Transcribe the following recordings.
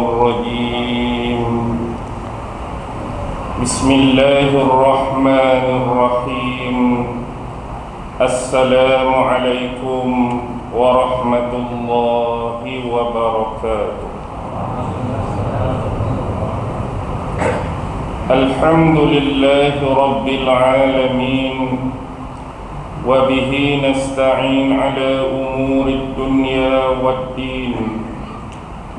الرجيم بسم الله الرحمن الرحيم السلام عليكم ورحمة الله وبركاته. الحمد لله رب العالمين وبه نستعين على أمور الدنيا والدين،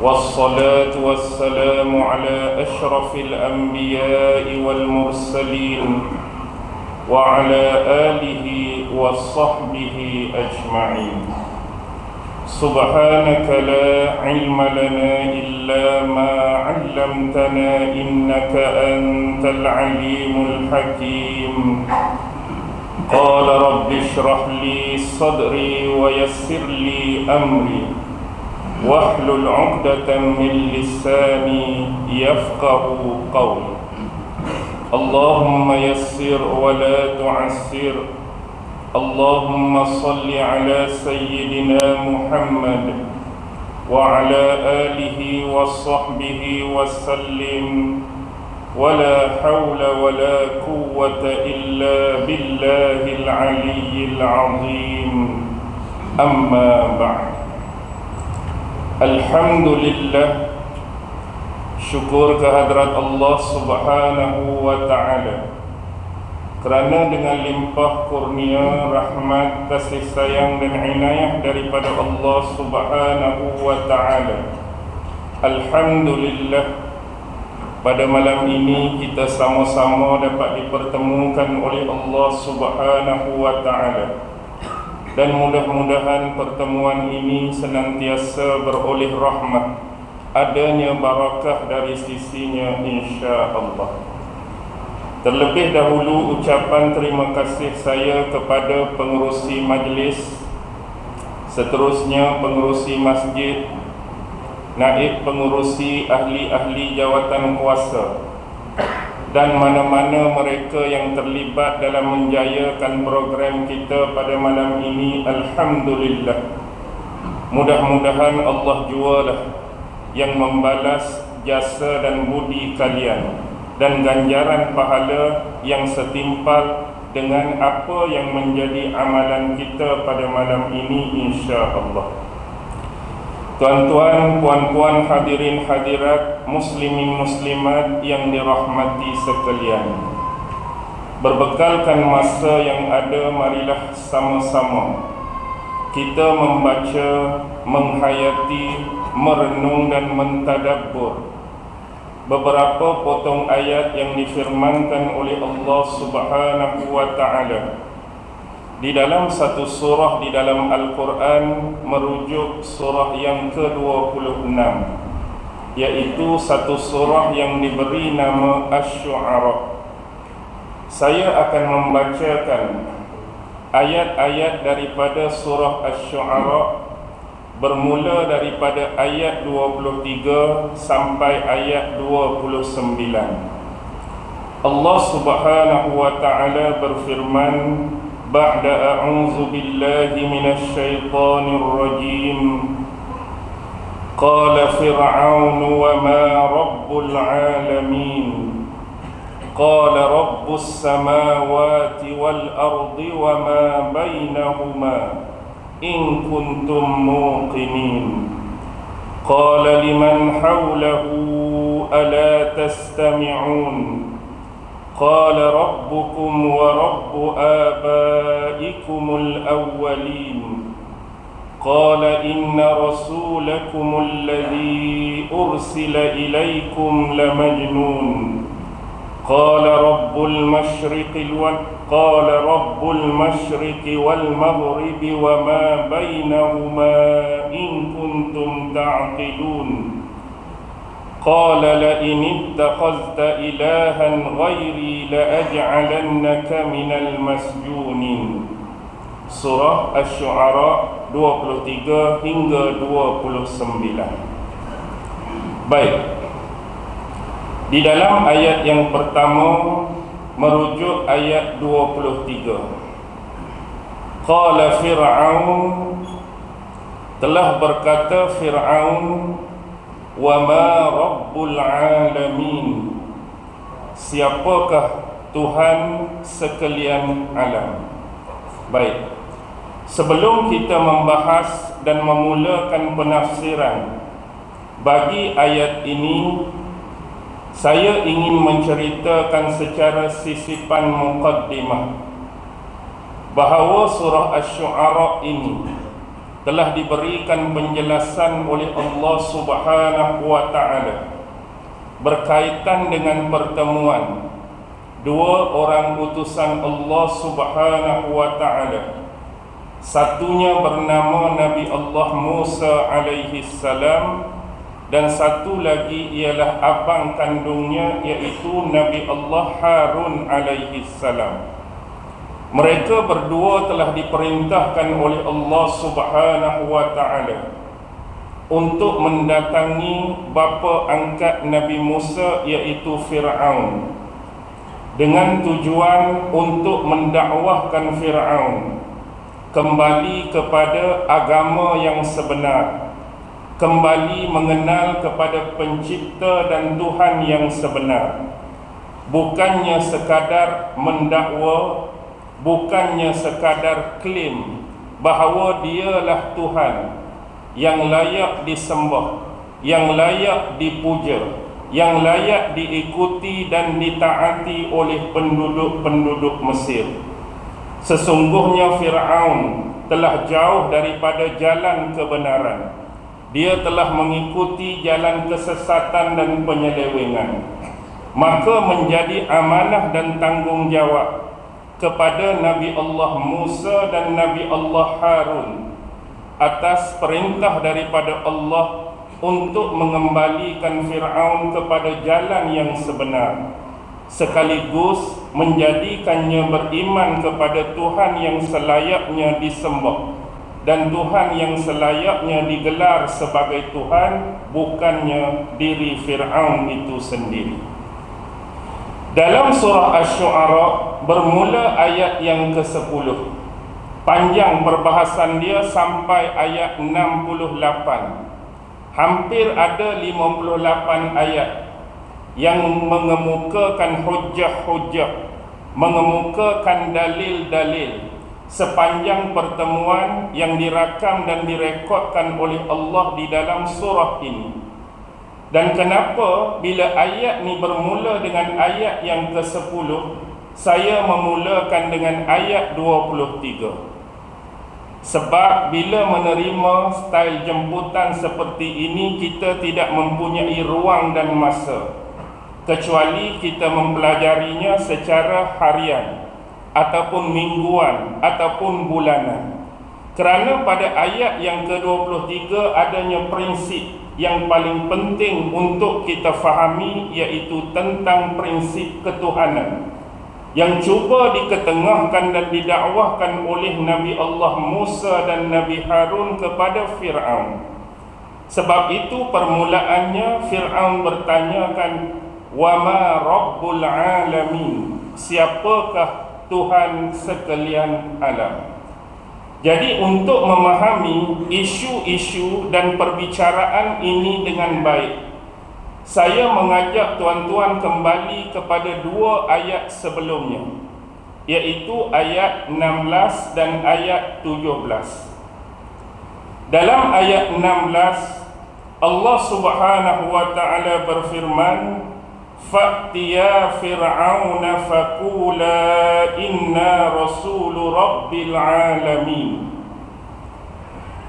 والصلاة والسلام على أشرف الأنبياء والمرسلين وعلى آله وصحبه أجمعين. سبحانك لا علم لنا إلا ما علمتنا إنك أنت العليم الحكيم. قال رب اشرح لي صدري ويسر لي أمري واحلل عقدة من لساني يفقه قولي. اللهم يسر ولا تعسر. اللهم صل على سيدنا محمد وعلى آله وصحبه وسلم، ولا حول ولا قوة إلا بالله العلي العظيم. أما بعد. Alhamdulillah, syukur kehadrat Allah Subhanahu wa ta'ala kerana dengan limpah kurnia, rahmat, kasih sayang dan inayah daripada Allah Subhanahu wa ta'ala, alhamdulillah, pada malam ini kita sama-sama dapat dipertemukan oleh Allah Subhanahu wa ta'ala. Dan mudah-mudahan pertemuan ini senantiasa beroleh rahmat, adanya barakah dari sisinya insya-Allah. Terlebih dahulu ucapan terima kasih saya kepada pengerusi majlis, seterusnya pengerusi masjid, naib pengerusi ahli-ahli jawatan kuasa, dan mana-mana mereka yang terlibat dalam menjayakan program kita pada malam ini. Alhamdulillah. Mudah-mudahan Allah jualah yang membalas jasa dan budi kalian, dan ganjaran pahala yang setimpal dengan apa yang menjadi amalan kita pada malam ini insya-Allah. Tuan-tuan, puan-puan, hadirin hadirat, muslimin muslimat yang dirahmati sekalian, berbekalkan masa yang ada, marilah sama-sama kita membaca, menghayati, merenung dan mentadabbur beberapa potong ayat yang difirmankan oleh Allah Subhanahu wa ta'ala di dalam satu surah di dalam Al-Quran, merujuk surah yang ke-26, yaitu satu surah yang diberi nama Asy-Syu'ara. Saya akan membacakan ayat-ayat daripada surah Asy-Syu'ara, bermula daripada ayat 23 sampai ayat 29. Allah Subhanahu wa ta'ala berfirman, Ba'da a'udzu billahi minasy syaithanir rajim. Qala Fir'aun wa ma rabbul alamin. Qala rabbus samawati wal ardi wa ma bainahuma in kuntum muqinin. Qala liman hawlahu ala tastami'un. قال ربكم ورب آبائكم الأولين قال إن رسولكم الذي أرسل إليكم لمجنون قال رب المشرق والمغرب وما بينهما إن كنتم تعقلون قال لئن اتخذت إلها غيري لأجعلنك من المسجونين. Surah Asy-Syu'ara 23 hingga 29. Baik. Di dalam ayat yang pertama merujuk ayat 23. Qala Fir'aun, telah berkata Fir'aun, wa ma rabbul alamin, siapakah Tuhan sekalian alam. Baik, sebelum kita membahas dan memulakan penafsiran bagi ayat ini, saya ingin menceritakan secara sisipan muqaddimah bahawa surah Asy-Syu'ara ini telah diberikan penjelasan oleh Allah Subhanahu wa ta'ala berkaitan dengan pertemuan dua orang utusan Allah Subhanahu wa ta'ala. Satunya bernama Nabi Allah Musa alaihi salam, dan satu lagi ialah abang kandungnya, iaitu Nabi Allah Harun alaihi salam. Mereka berdua telah diperintahkan oleh Allah Subhanahu wa ta'ala untuk mendatangi bapa angkat Nabi Musa, iaitu Fir'aun, dengan tujuan untuk mendakwahkan Fir'aun kembali kepada agama yang sebenar, kembali mengenal kepada pencipta dan Tuhan yang sebenar. Bukannya sekadar mendakwa, bukannya sekadar klaim bahawa dialah Tuhan yang layak disembah, yang layak dipuja, yang layak diikuti dan ditaati oleh penduduk-penduduk Mesir. Sesungguhnya Fir'aun telah jauh daripada jalan kebenaran. Dia telah mengikuti jalan kesesatan dan penyelewengan. Maka menjadi amanah dan tanggungjawab kepada Nabi Allah Musa dan Nabi Allah Harun atas perintah daripada Allah untuk mengembalikan Fir'aun kepada jalan yang sebenar, sekaligus menjadikannya beriman kepada Tuhan yang selayaknya disembah dan Tuhan yang selayaknya digelar sebagai Tuhan, bukannya diri Fir'aun itu sendiri. Dalam surah Asy-Syu'ara bermula ayat yang ke-10. Panjang perbahasan dia sampai ayat 68. Hampir ada 58 ayat yang mengemukakan hujjah-hujjah, mengemukakan dalil-dalil sepanjang pertemuan yang dirakam dan direkodkan oleh Allah di dalam surah ini. Dan kenapa bila ayat ni bermula dengan ayat yang ke-10, saya memulakan dengan ayat 23? Sebab bila menerima style jemputan seperti ini, kita tidak mempunyai ruang dan masa, kecuali kita mempelajarinya secara harian ataupun mingguan ataupun bulanan. Kerana pada ayat yang ke-23 adanya prinsip yang paling penting untuk kita fahami, iaitu tentang prinsip ketuhanan yang cuba diketengahkan dan didakwahkan oleh Nabi Allah Musa dan Nabi Harun kepada Fir'aun. Sebab itu permulaannya Fir'aun bertanyakan, wa ma rabbul alamin, siapakah Tuhan sekalian alam. Jadi untuk memahami isu-isu dan perbicaraan ini dengan baik, saya mengajak tuan-tuan kembali kepada dua ayat sebelumnya, iaitu ayat 16 dan ayat 17. Dalam ayat 16, Allah Subhanahu wa ta'ala berfirman, fa'tiya fir'auna faqula inna rasulu rabbil alamin.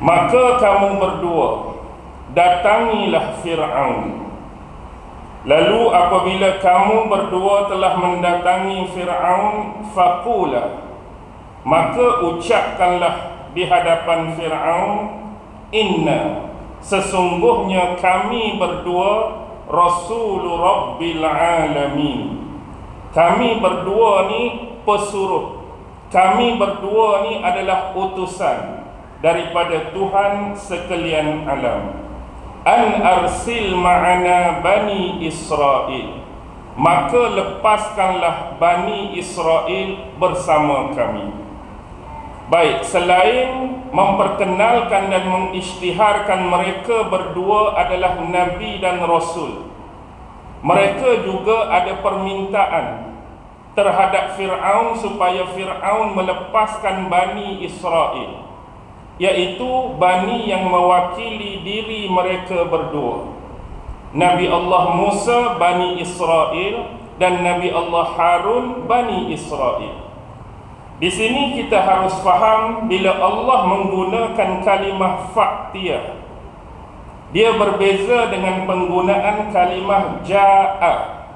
Maka kamu berdua datangilah Fir'aun. Lalu apabila kamu berdua telah mendatangi Fir'aun, faqula, maka ucapkanlah di hadapan Fir'aun, inna, sesungguhnya kami berdua Rasul Rabbil Alamin. Kami berdua ni pesuruh, kami berdua ni adalah utusan daripada Tuhan sekalian alam. An arsil ma'ana Bani Israel, maka lepaskanlah Bani Israel bersama kami. Baik, selain memperkenalkan dan mengisytiharkan mereka berdua adalah Nabi dan Rasul, mereka juga ada permintaan terhadap Fir'aun supaya Fir'aun melepaskan Bani Israel, iaitu Bani yang mewakili diri mereka berdua. Nabi Allah Musa Bani Israel dan Nabi Allah Harun Bani Israel. Di sini kita harus faham, bila Allah menggunakan kalimah fa'tiyah, dia berbeza dengan penggunaan kalimah ja'a.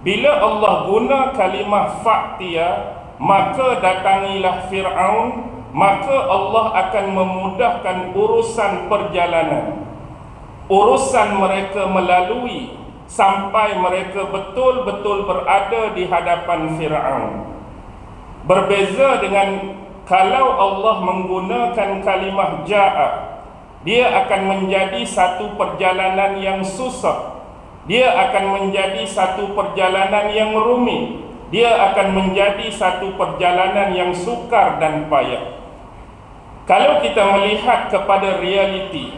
Bila Allah guna kalimah fa'tiyah, maka datangilah Fir'aun, maka Allah akan memudahkan urusan perjalanan, urusan mereka melalui sampai mereka betul-betul berada di hadapan Fir'aun. Berbeza dengan kalau Allah menggunakan kalimah ja'a, dia akan menjadi satu perjalanan yang susah, dia akan menjadi satu perjalanan yang rumit, dia akan menjadi satu perjalanan yang sukar dan payah. Kalau kita melihat kepada realiti,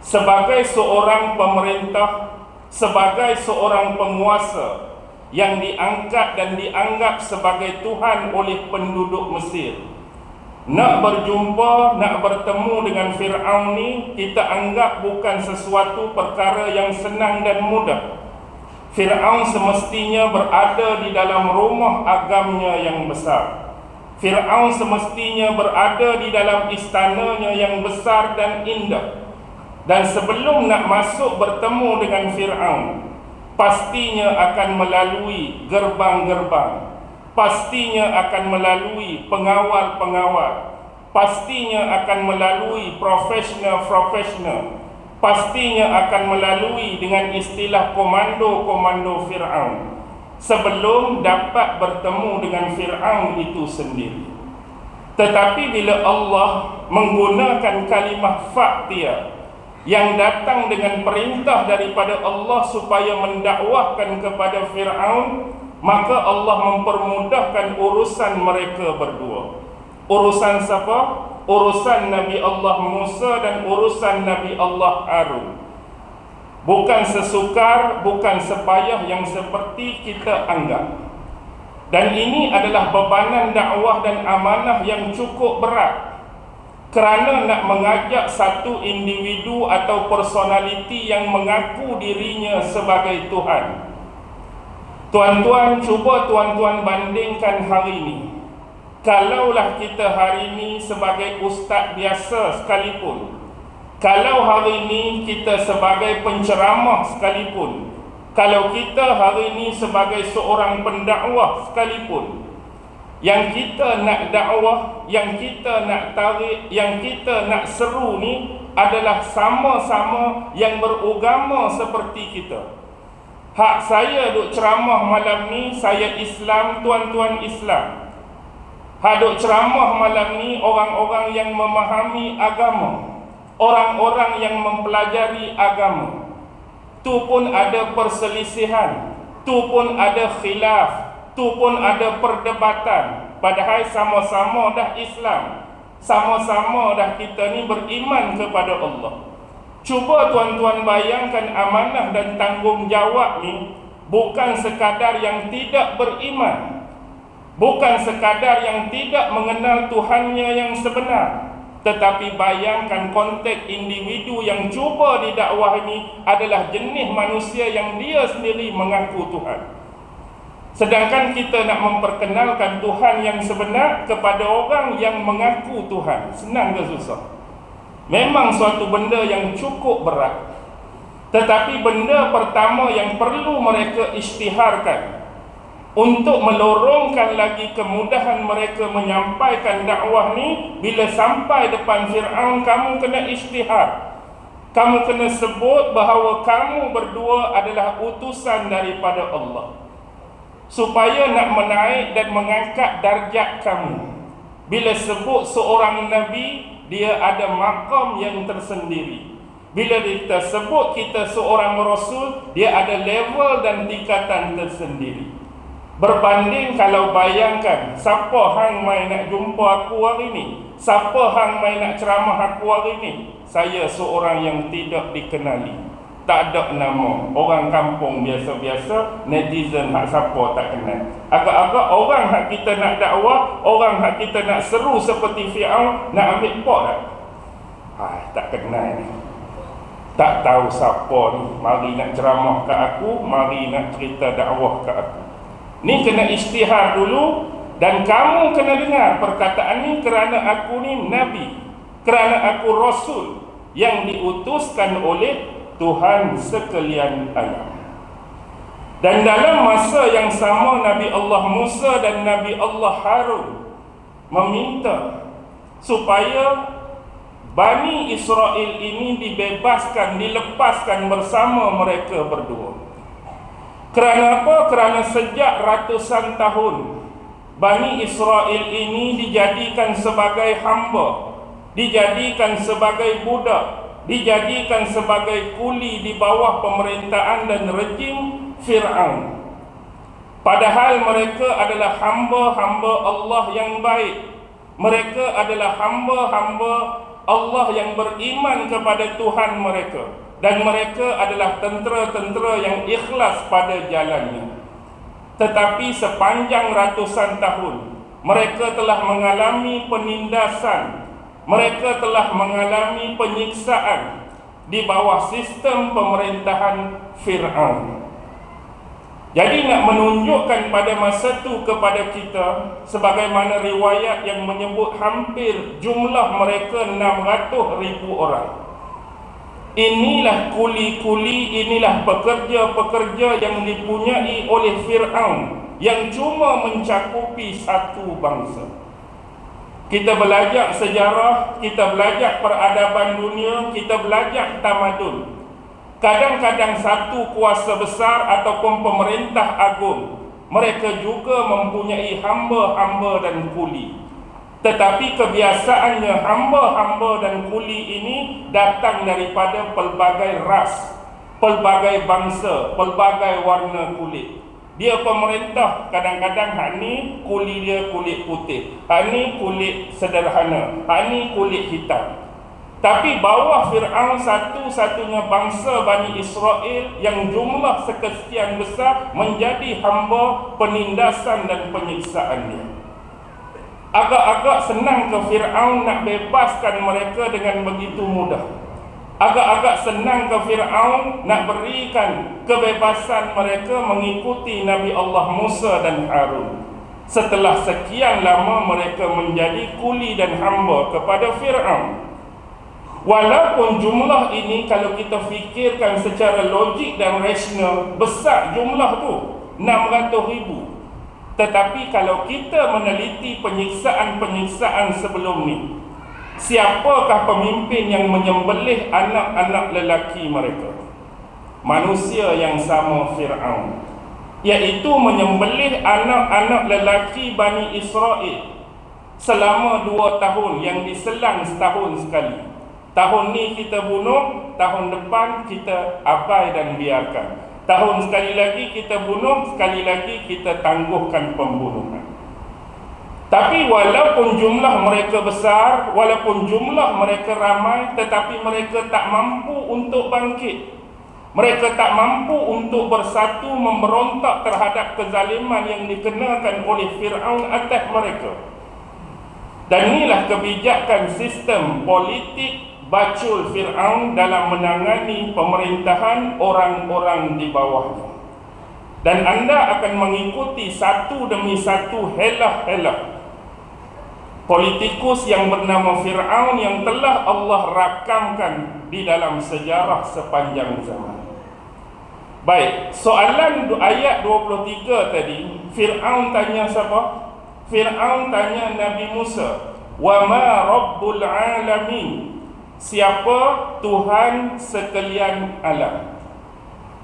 sebagai seorang pemerintah, sebagai seorang penguasa yang diangkat dan dianggap sebagai Tuhan oleh penduduk Mesir, nak berjumpa, nak bertemu dengan Fir'aun ni, kita anggap bukan sesuatu perkara yang senang dan mudah. Fir'aun semestinya berada di dalam rumah agamnya yang besar. Fir'aun semestinya berada di dalam istananya yang besar dan indah. Dan sebelum nak masuk bertemu dengan Fir'aun, pastinya akan melalui gerbang-gerbang, pastinya akan melalui pengawal-pengawal, pastinya akan melalui profesional, pastinya akan melalui dengan istilah komando-komando Fir'aun sebelum dapat bertemu dengan Fir'aun itu sendiri. Tetapi bila Allah menggunakan kalimah fa'tiyah yang datang dengan perintah daripada Allah supaya mendakwahkan kepada Fir'aun, maka Allah mempermudahkan urusan mereka berdua. Urusan siapa? Urusan Nabi Allah Musa dan urusan Nabi Allah Harun. Bukan sesukar, bukan sepayah yang seperti kita anggap. Dan ini adalah bebanan dakwah dan amanah yang cukup berat, kerana nak mengajak satu individu atau personaliti yang mengaku dirinya sebagai Tuhan. Tuan-tuan, cuba tuan-tuan bandingkan hari ini. Kalaulah kita hari ini sebagai ustaz biasa sekalipun, kalau hari ini kita sebagai penceramah sekalipun, kalau kita hari ini sebagai seorang pendakwah sekalipun, yang kita nak dakwah, yang kita nak tarik, yang kita nak seru ni adalah sama-sama yang beragama seperti kita. Hak saya duk ceramah malam ni, saya Islam, tuan-tuan Islam. Hak duk ceramah malam ni orang-orang yang memahami agama, orang-orang yang mempelajari agama. Tu pun ada perselisihan, tu pun ada khilaf, tu pun ada perdebatan, padahal sama-sama dah Islam, sama-sama dah kita ni beriman kepada Allah. Cuba tuan-tuan bayangkan amanah dan tanggungjawab ni bukan sekadar yang tidak beriman, bukan sekadar yang tidak mengenal Tuhannya yang sebenar, tetapi bayangkan konteks individu yang cuba didakwah ini adalah jenis manusia yang dia sendiri mengaku Tuhan. Sedangkan kita nak memperkenalkan Tuhan yang sebenar kepada orang yang mengaku Tuhan, senang ke susah? Memang suatu benda yang cukup berat. Tetapi benda pertama yang perlu mereka isytiharkan untuk melorongkan lagi kemudahan mereka menyampaikan dakwah ni, bila sampai depan Fir'aun, kamu kena isytihar. Kamu kena sebut bahawa kamu berdua adalah utusan daripada Allah, supaya nak menaik dan mengangkat darjat kamu. Bila sebut seorang Nabi, dia ada maqam yang tersendiri. Bila kita sebut kita seorang Rasul, dia ada level dan tingkatan tersendiri. Berbanding kalau bayangkan, siapa hang mai nak jumpa aku hari ni? Siapa hang mai nak ceramah aku hari ni? Saya seorang yang tidak dikenali, tak ada nama, orang kampung biasa-biasa, netizen hak siapa tak kenal. Agak-agak orang hak kita nak dakwah, orang hak kita nak seru seperti Fir'aun, nak ambil pot tak? Tak kenal ni, tak tahu siapa ni. Mari nak ceramah ke aku, mari nak cerita dakwah ke aku. Ni kena isytihar dulu. Dan kamu kena dengar perkataan ni kerana aku ni Nabi, kerana aku Rasul yang diutuskan oleh Tuhan sekalian alam. Dan dalam masa yang sama, Nabi Allah Musa dan Nabi Allah Harun meminta supaya Bani Israel ini dibebaskan, dilepaskan bersama mereka berdua. Kerana apa? Kerana sejak ratusan tahun Bani Israel ini dijadikan sebagai hamba, dijadikan sebagai budak, dijadikan sebagai kuli di bawah pemerintahan dan rejim Fir'aun. Padahal mereka adalah hamba-hamba Allah yang baik. Mereka adalah hamba-hamba Allah yang beriman kepada Tuhan mereka. Dan mereka adalah tentera-tentera yang ikhlas pada jalannya. Tetapi sepanjang ratusan tahun mereka telah mengalami penindasan, mereka telah mengalami penyiksaan di bawah sistem pemerintahan Fir'aun. Jadi nak menunjukkan pada masa itu kepada kita, sebagaimana riwayat yang menyebut hampir jumlah mereka 600,000 orang. Inilah kuli-kuli, inilah pekerja-pekerja yang dipunyai oleh Fir'aun, yang cuma mencakupi satu bangsa. Kita belajar sejarah, kita belajar peradaban dunia, kita belajar tamadun. Kadang-kadang satu kuasa besar ataupun pemerintah agung, mereka juga mempunyai hamba-hamba dan kuli. Tetapi kebiasaannya hamba-hamba dan kuli ini datang daripada pelbagai ras, pelbagai bangsa, pelbagai warna kulit. Dia pemerintah, kadang-kadang hak ni kuli dia kulit putih, hak ni kulit sederhana, hak ni kulit hitam. Tapi bawah Fir'aun, satu-satunya bangsa Bani Israel yang jumlah sekian besar menjadi hamba penindasan dan penyiksaannya. Agak-agak senang ke Fir'aun nak bebaskan mereka dengan begitu mudah. Agak-agak senang ke Fir'aun nak berikan kebebasan mereka mengikuti Nabi Allah Musa dan Harun. Setelah sekian lama mereka menjadi kuli dan hamba kepada Fir'aun. Walaupun jumlah ini kalau kita fikirkan secara logik dan rasional, besar jumlah tu, 600,000. Tetapi kalau kita meneliti penyiksaan-penyiksaan sebelum ni, siapakah pemimpin yang menyembelih anak-anak lelaki mereka? Manusia yang sama Fir'aun, iaitu menyembelih anak-anak lelaki Bani Israel selama 2 tahun, yang diselang setahun sekali. Tahun ni kita bunuh, tahun depan kita abai dan biarkan. Tahun sekali lagi kita bunuh, sekali lagi kita tangguhkan pembunuhan. Tapi walaupun jumlah mereka besar, walaupun jumlah mereka ramai, tetapi mereka tak mampu untuk bangkit. Mereka tak mampu untuk bersatu memberontak terhadap kezaliman yang dikenakan oleh Fir'aun atas mereka. Dan inilah kebijakan sistem politik bacul Fir'aun dalam menangani pemerintahan orang-orang di bawahnya. Dan anda akan mengikuti satu demi satu helah-helah politikus yang bernama Fir'aun yang telah Allah rakamkan di dalam sejarah sepanjang zaman. Baik, soalan ayat 23 tadi, Fir'aun tanya siapa? Fir'aun tanya Nabi Musa, "Wa ma rabbul alamin?" Siapa Tuhan sekalian alam?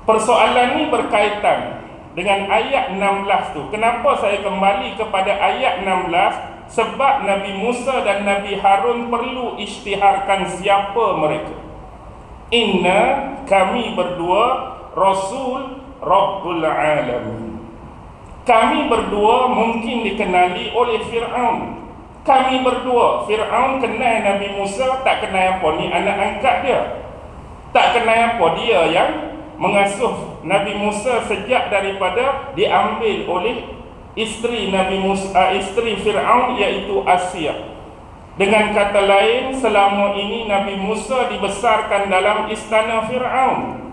Persoalan ini berkaitan dengan ayat 16 tu. Kenapa saya kembali kepada ayat 16? Sebab Nabi Musa dan Nabi Harun perlu isytiharkan siapa mereka. Inna, kami berdua, Rasul Rabbul Alamin. Kami berdua mungkin dikenali oleh Fir'aun. Kami berdua, Fir'aun kenal Nabi Musa, tak kenal apa ni anak angkat dia. Tak kenal apa dia yang mengasuh Nabi Musa sejak daripada diambil oleh isteri Nabi Musa, isteri Fir'aun, iaitu Asia. Dengan kata lain, selama ini Nabi Musa dibesarkan dalam istana Fir'aun,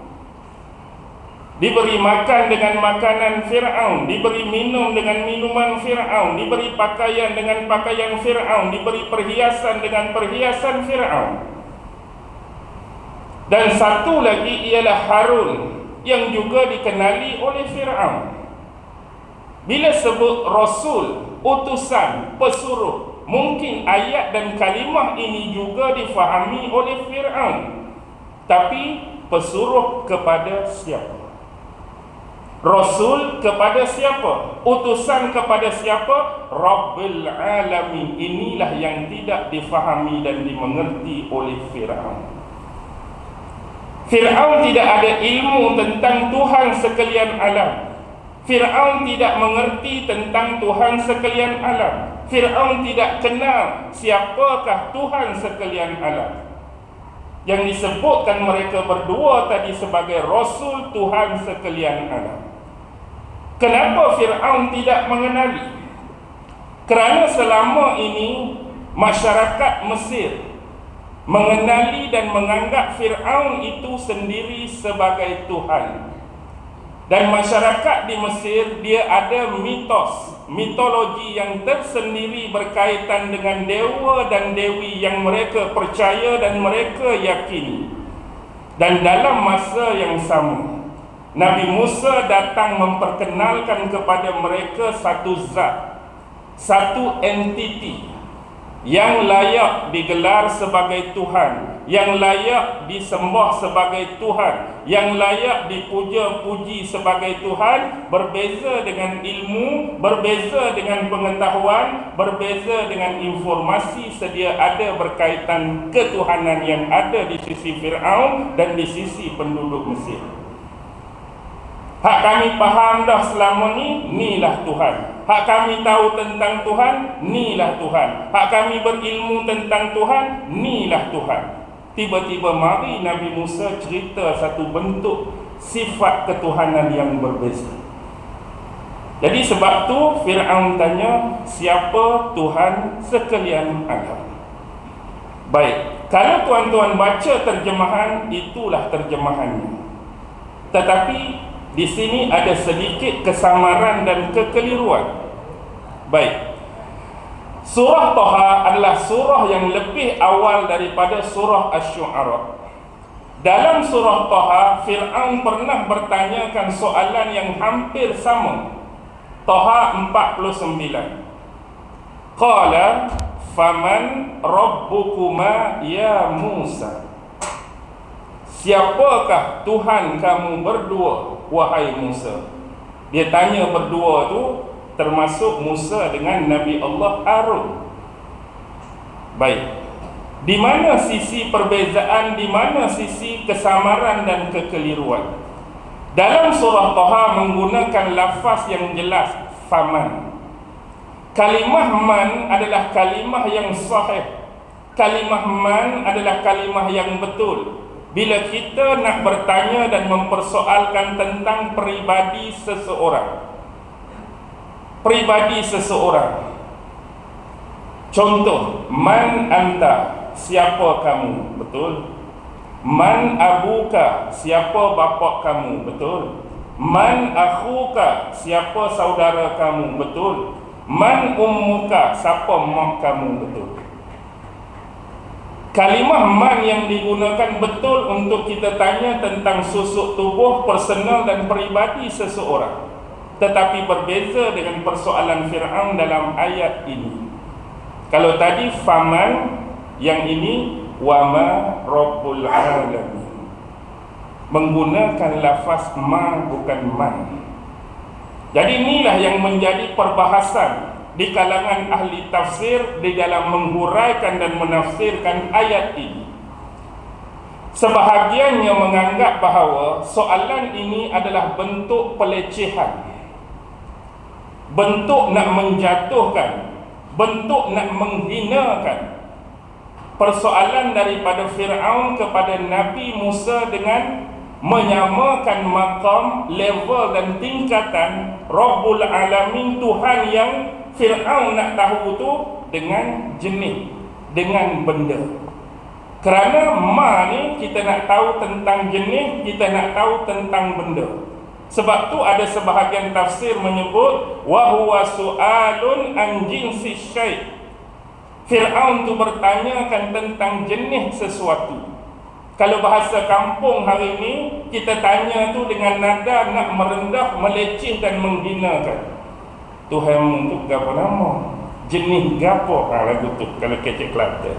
diberi makan dengan makanan Fir'aun, diberi minum dengan minuman Fir'aun, diberi pakaian dengan pakaian Fir'aun, diberi perhiasan dengan perhiasan Fir'aun. Dan satu lagi ialah Harun, yang juga dikenali oleh Fir'aun. Bila sebut Rasul, utusan, pesuruh, mungkin ayat dan kalimah ini juga difahami oleh Fir'aun. Tapi pesuruh kepada siapa? Rasul kepada siapa? Utusan kepada siapa? Rabbil Alamin. Inilah yang tidak difahami dan dimengerti oleh Fir'aun. Fir'aun tidak ada ilmu tentang Tuhan sekalian alam. Fir'aun tidak mengerti tentang Tuhan sekalian alam. Fir'aun tidak kenal siapakah Tuhan sekalian alam. Yang disebutkan mereka berdua tadi sebagai Rasul Tuhan sekalian alam. Kenapa Fir'aun tidak mengenali? Kerana selama ini masyarakat Mesir mengenali dan menganggap Fir'aun itu sendiri sebagai Tuhan. Dan masyarakat di Mesir, dia ada mitos, mitologi yang tersendiri berkaitan dengan dewa dan dewi yang mereka percaya dan mereka yakini. Dan dalam masa yang sama, Nabi Musa datang memperkenalkan kepada mereka satu zat, satu entiti yang layak digelar sebagai Tuhan, yang layak disembah sebagai Tuhan, yang layak dipuja-puji sebagai Tuhan, berbeza dengan ilmu, berbeza dengan pengetahuan, berbeza dengan informasi sedia ada berkaitan ketuhanan yang ada di sisi Fir'aun dan di sisi penduduk Mesir. Hak kami faham dah selama ni, inilah Tuhan. Hak kami tahu tentang Tuhan, inilah Tuhan. Hak kami berilmu tentang Tuhan, inilah Tuhan. Tiba-tiba mari Nabi Musa cerita satu bentuk sifat ketuhanan yang berbeza. Jadi sebab tu Fir'aun tanya, siapa Tuhan sekalian alam? Baik, kalau tuan-tuan baca terjemahan, itulah terjemahannya. Tetapi di sini ada sedikit kesamaran dan kekeliruan. Baik. Surah Taha adalah surah yang lebih awal daripada surah Asy-Syu'ara. Dalam surah Taha, Fir'aun pernah bertanyakan soalan yang hampir sama. Taha 49. Qala faman rabbukuma ya Musa? Siapakah Tuhan kamu berdua, wahai Musa? Dia tanya berdua tu termasuk Musa dengan Nabi Allah Harun. Baik. Di mana sisi perbezaan, di mana sisi kesamaran dan kekeliruan? Dalam surah Taha menggunakan lafaz yang jelas, faman. Kalimah man adalah kalimah yang sahih. Kalimah man adalah kalimah yang betul. Bila kita nak bertanya dan mempersoalkan tentang peribadi seseorang, contoh, man anta, siapa kamu? Betul. Man abuka, siapa bapa kamu? Betul. Man akhuka, siapa saudara kamu? Betul. Man ummuka, siapa mak kamu? Betul. Kalimah man yang digunakan betul untuk kita tanya tentang susuk tubuh, personal dan peribadi seseorang. Tetapi berbeza dengan persoalan Fir'aun dalam ayat ini. Kalau tadi faman, yang ini wama rabbul alamin. Menggunakan lafaz ma, bukan man. Jadi inilah yang menjadi perbahasan di kalangan ahli tafsir di dalam menghuraikan dan menafsirkan ayat ini. Sebahagiannya menganggap bahawa soalan ini adalah bentuk pelecehan. bentuk nak menjatuhkan, bentuk nak menghinakan. Persoalan daripada Fir'aun kepada Nabi Musa dengan menyamakan maqam, level dan tingkatan Rabbul Alamin, Tuhan yang Fir'aun nak tahu tu, dengan jenis, dengan benda. Kerana ni kita nak tahu tentang jenis, kita nak tahu tentang benda. Sebab tu ada sebahagian tafsir menyebut wa huwa su'alun an jinsi syai'. Fir'aun tu bertanyakan tentang jenis sesuatu. Kalau bahasa kampung hari ini, kita tanya tu dengan nada nak merendah, meleceh dan menghinakan. Tuhan tu gapo nama? Jenis gapo? Lagu tu kalau kecek Kelantan.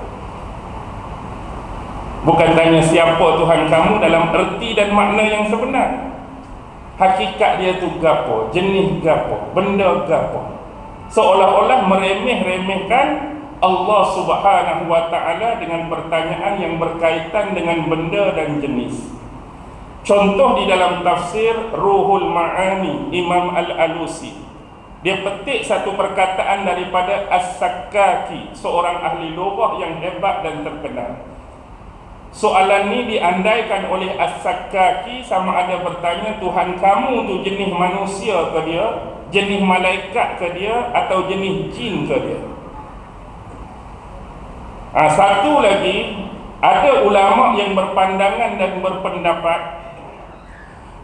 Bukan tanya siapa Tuhan kamu dalam erti dan makna yang sebenar. Hakikat dia tu gapo? Jenis gapo? Benda gapo? Seolah-olah meremeh-remehkan Allah Subhanahu wa ta'ala dengan pertanyaan yang berkaitan dengan benda dan jenis. Contoh di dalam tafsir Ruhul Ma'ani Imam Al-Alusi, dia petik satu perkataan daripada As-Sakkaki, seorang ahli lughah yang hebat dan terkenal. Soalan ni diandaikan oleh As-Sakkaki sama ada bertanya Tuhan kamu tu jenis manusia ke dia, jenis malaikat ke dia, atau jenis jin ke dia. Satu lagi, ada ulama yang berpandangan dan berpendapat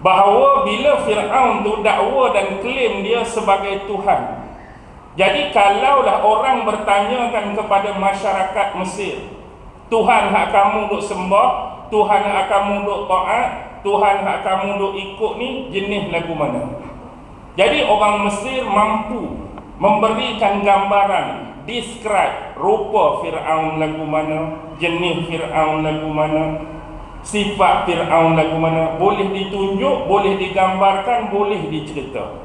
bahawa bila Fir'aun tu dakwa dan klaim dia sebagai Tuhan, jadi kalaulah orang bertanyakan kepada masyarakat Mesir, Tuhan hak kamu duk sembah, Tuhan hak kamu duk taat, Tuhan hak kamu duk ikut ni jenis lagu mana? Jadi orang Mesir mampu memberikan gambaran, describe rupa Fir'aun lagu mana, jenis Fir'aun lagu mana, sifat Fir'aun lagu mana, boleh ditunjuk, boleh digambarkan, boleh dicerita.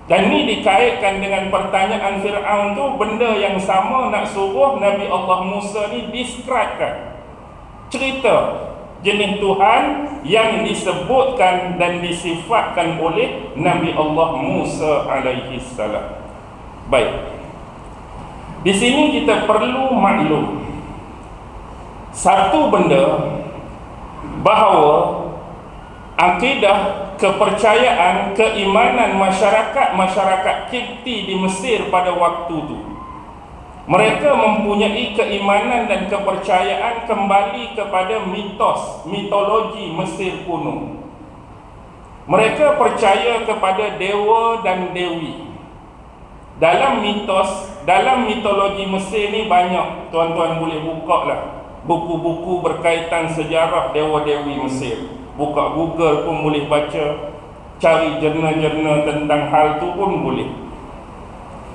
Dan ni dikaitkan dengan pertanyaan Fir'aun tu, benda yang sama nak suruh Nabi Allah Musa ni describekan, cerita jenis Tuhan yang disebutkan dan disifatkan oleh Nabi Allah Musa alaihi salam. Baik, di sini kita perlu maklum satu benda, bahawa akidah, kepercayaan, keimanan masyarakat Kipti di Mesir pada waktu itu, mereka mempunyai keimanan dan kepercayaan kembali kepada mitos, mitologi Mesir kuno. Mereka percaya kepada dewa dan dewi. Dalam mitos, dalam mitologi Mesir ni banyak, tuan-tuan boleh buka lah buku-buku berkaitan sejarah dewa-dewi Mesir. Buka Google pun boleh baca, cari jurnal-jurnal tentang hal tu pun boleh.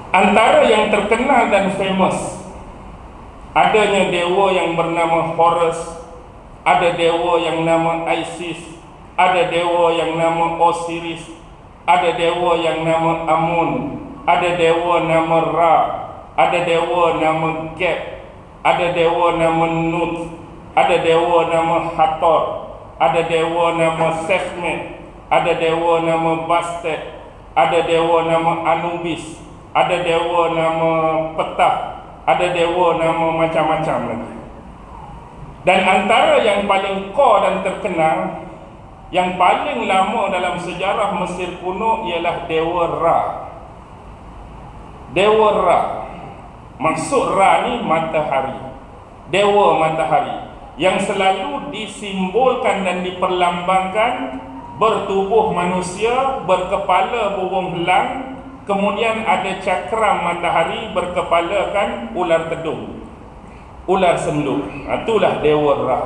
Antara yang terkenal dan famous, adanya dewa yang bernama Horus, ada dewa yang nama Isis, ada dewa yang nama Osiris, ada dewa yang nama Amun, ada dewa nama Ra, ada dewa nama Geb, ada dewa nama Nut, ada dewa nama Hathor, ada dewa nama Sekhmet, ada dewa nama Bastet, ada dewa nama Anubis, ada dewa nama Petah, ada dewa nama macam-macam lagi. Dan antara yang paling core dan terkenal, yang paling lama dalam sejarah Mesir kuno ialah dewa Ra. Dewa Ra, maksud Ra ni matahari, dewa matahari, yang selalu disimbolkan dan diperlambangkan bertubuh manusia, berkepala burung helang, kemudian ada cakram matahari, berkepalakan ular tedung, ular senduk. Itulah dewa Ra.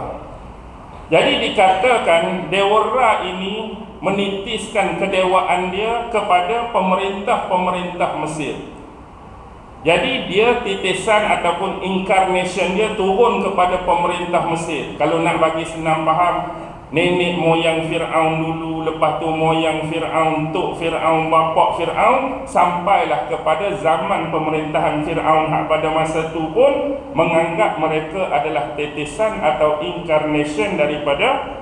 Jadi dikatakan dewa Ra ini menitiskan kedewaan dia kepada pemerintah-pemerintah Mesir. Jadi dia titisan ataupun incarnation dia turun kepada pemerintah Mesir. Kalau nak bagi senang faham, nenek moyang Fir'aun dulu, lepas tu moyang Fir'aun, tok Fir'aun, bapak Fir'aun, sampailah kepada zaman pemerintahan Fir'aun pada masa tu pun menganggap mereka adalah titisan atau incarnation daripada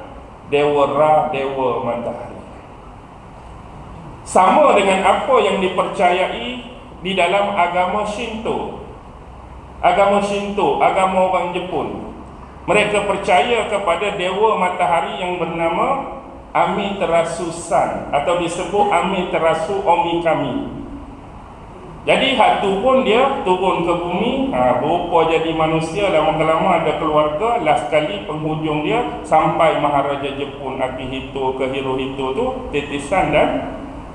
dewa Ra, dewa matahari. Sama dengan apa yang dipercayai di dalam agama Shinto. Agama Shinto, agama orang Jepun, mereka percaya kepada dewa matahari yang bernama Amaterasu Sun, atau disebut Amaterasu Omikami. Jadi hak tu pun dia turun ke bumi, berupa jadi manusia, lama-lama ada keluarga. Last kali penghujung dia sampai Maharaja Jepun Akihito ke Hirohito tu titisan dan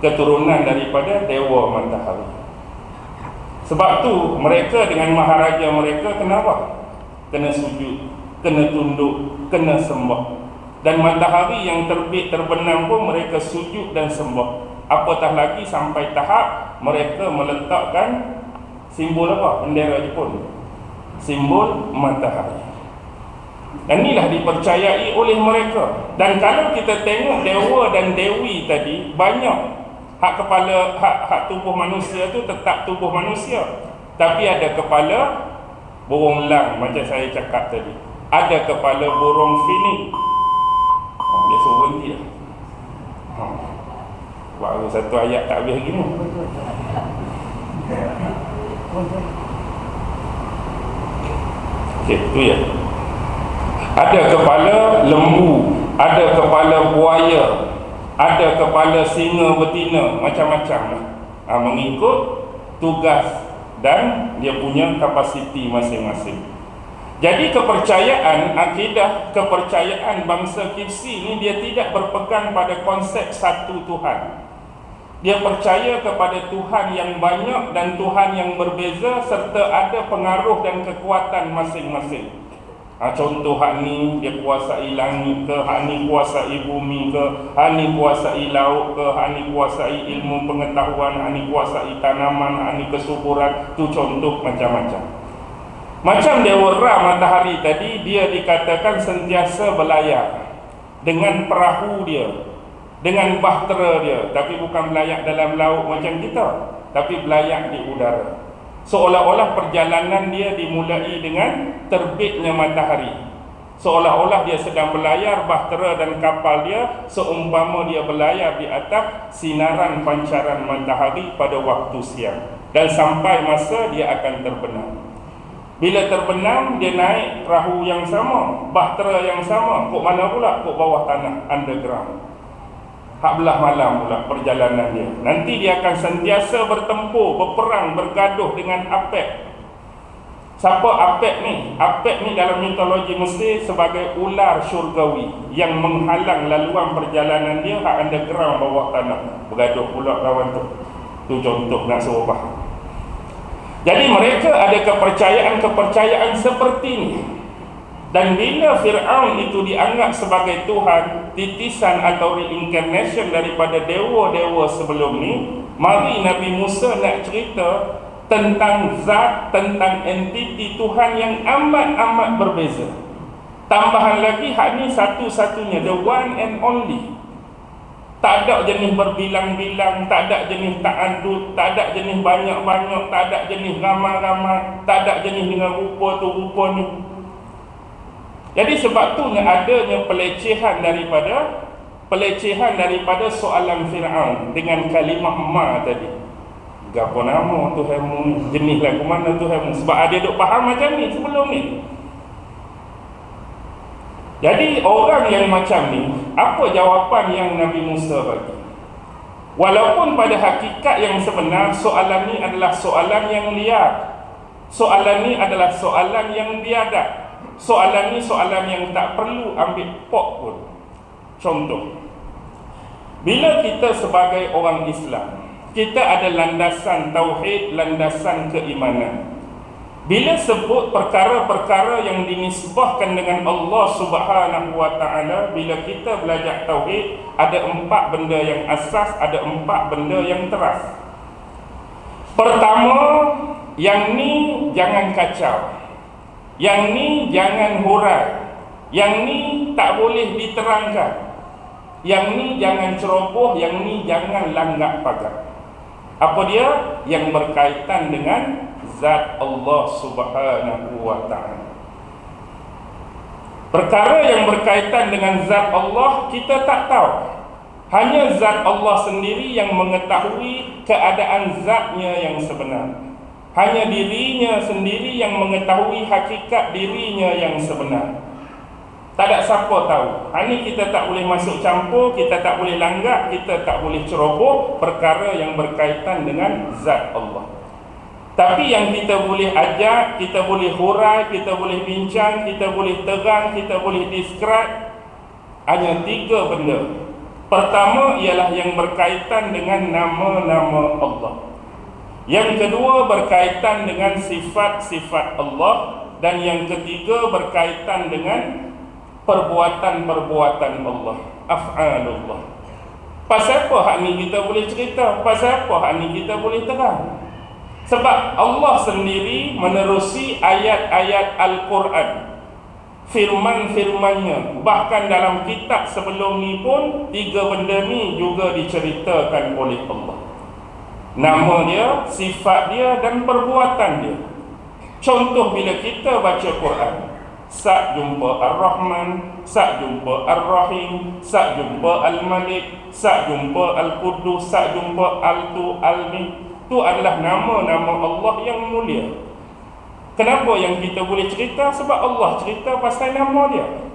keturunan daripada dewa matahari. Sebab tu mereka dengan maharaja mereka kena apa? Kena sujud, kena tunduk, kena sembah. Dan matahari yang terbit terbenam pun mereka sujud dan sembah. Apatah lagi sampai tahap mereka meletakkan simbol apa? Bendera Jepun, simbol matahari. Dan inilah dipercayai oleh mereka. Dan kalau kita tengok dewa dan dewi tadi, banyak hak kepala, hak tubuh manusia tu tetap tubuh manusia, tapi ada kepala burung elang macam saya cakap tadi, ada kepala burung phoenix. Dia suruh berhenti dah. Baru satu ayat tak habis gini. Okey, tu ya. Ada kepala lembu, ada kepala buaya, ada kepala singa betina, macam-macam lah. Mengikut tugas dan dia punya kapasiti masing-masing. Jadi kepercayaan akidah, kepercayaan bangsa Kipsi ni dia tidak berpegang pada konsep satu Tuhan. Dia percaya kepada Tuhan yang banyak dan Tuhan yang berbeza, serta ada pengaruh dan kekuatan masing-masing. Contoh hak ni dia kuasai langit ke, hak ni kuasai bumi ke, hak ni kuasai laut ke, hak ni kuasai ilmu pengetahuan, hak ni kuasai tanaman, hak ni kesuburan. Tu contoh macam-macam. Macam Dewa Ra matahari tadi, dia dikatakan sentiasa berlayar dengan perahu dia, dengan bahtera dia, tapi bukan berlayar dalam laut macam kita, tapi berlayar di udara. Seolah-olah perjalanan dia dimulai dengan terbitnya matahari. Seolah-olah dia sedang berlayar, bahtera dan kapal dia seumpama dia berlayar di atas sinaran pancaran matahari pada waktu siang, dan sampai masa dia akan terbenam. Bila terbenam, dia naik perahu yang sama, bahtera yang sama. Kok mana pula? Kok bawah tanah, underground. Hak belah malam pula perjalanan dia. Nanti dia akan sentiasa bertempur, berperang, bergaduh dengan Apep. Siapa Apep ni? Apep ni dalam mitologi Mesir sebagai ular syurgawi yang menghalang laluan perjalanan dia hak underground, bawah tanah. Bergaduh pula kawan tu. Tu contoh nak suruh faham. Jadi mereka ada kepercayaan-kepercayaan seperti ini. Dan bila Fir'aun itu dianggap sebagai Tuhan, titisan atau reincarnation daripada dewa-dewa sebelum ni, mari Nabi Musa nak cerita tentang zat, tentang entiti Tuhan yang amat-amat berbeza. Tambahan lagi, hak ni satu-satunya, the one and only. Tak ada jenis berbilang-bilang, tak ada jenis ta'adud, tak ada jenis banyak-banyak, tak ada jenis ramai-ramai, tak ada jenis dengan rupa tu, rupa ni. Jadi sebab tu adanya pelecehan daripada soalan Fir'aun dengan kalimah ma tadi. Gapo nama Tuhanmu, jenis lagu mana Tuhanmu? Sebab dia duk faham macam ni sebelum ni. Jadi orang yang macam ni, apa jawapan yang Nabi Musa bagi? Walaupun pada hakikat yang sebenar soalan ni adalah soalan yang liar, soalan ni adalah soalan yang biadab, soalan ni soalan yang tak perlu ambil pok pun. Contoh, bila kita sebagai orang Islam, kita ada landasan tauhid, landasan keimanan. Bila sebut perkara-perkara yang dinisbahkan dengan Allah Subhanahu wa ta'ala, bila kita belajar tauhid, ada 4 benda yang asas, ada 4 benda yang teras. Pertama, yang ni jangan kacau, yang ni jangan hurai, yang ni tak boleh diterangkan, yang ni jangan ceroboh, yang ni jangan langgak pagar. Apa dia? Yang berkaitan dengan zat Allah Subhanahu wa ta'ala. Perkara yang berkaitan dengan zat Allah kita tak tahu. Hanya zat Allah sendiri yang mengetahui keadaan zatnya yang sebenar. Hanya dirinya sendiri yang mengetahui hakikat dirinya yang sebenar. Tak ada siapa tahu. Ini kita tak boleh masuk campur, kita tak boleh langgak, kita tak boleh ceroboh perkara yang berkaitan dengan zat Allah. Tapi yang kita boleh ajak, kita boleh hurai, kita boleh bincang, kita boleh terang, kita boleh describe hanya 3 benda. Pertama ialah yang berkaitan dengan nama-nama Allah. Yang kedua berkaitan dengan sifat-sifat Allah. Dan yang ketiga berkaitan dengan perbuatan-perbuatan Allah, af'alullah. Pasal apa hak ni kita boleh cerita? Pasal apa hak ni kita boleh terang? Sebab Allah sendiri menerusi ayat-ayat Al-Quran, firman-firmannya. Bahkan dalam kitab sebelum ni pun 3 benda ni juga diceritakan oleh Allah. Nama dia, sifat dia dan perbuatan dia. Contoh bila kita baca Quran, sak jumpa Ar-Rahman, sak jumpa Ar-Rahim, sak jumpa Al-Malik, sak jumpa Al-Qudus, sak jumpa Al-Tu, Al-Ni. Itu adalah nama-nama Allah yang mulia. Kenapa yang kita boleh cerita? Sebab Allah cerita pasal nama dia.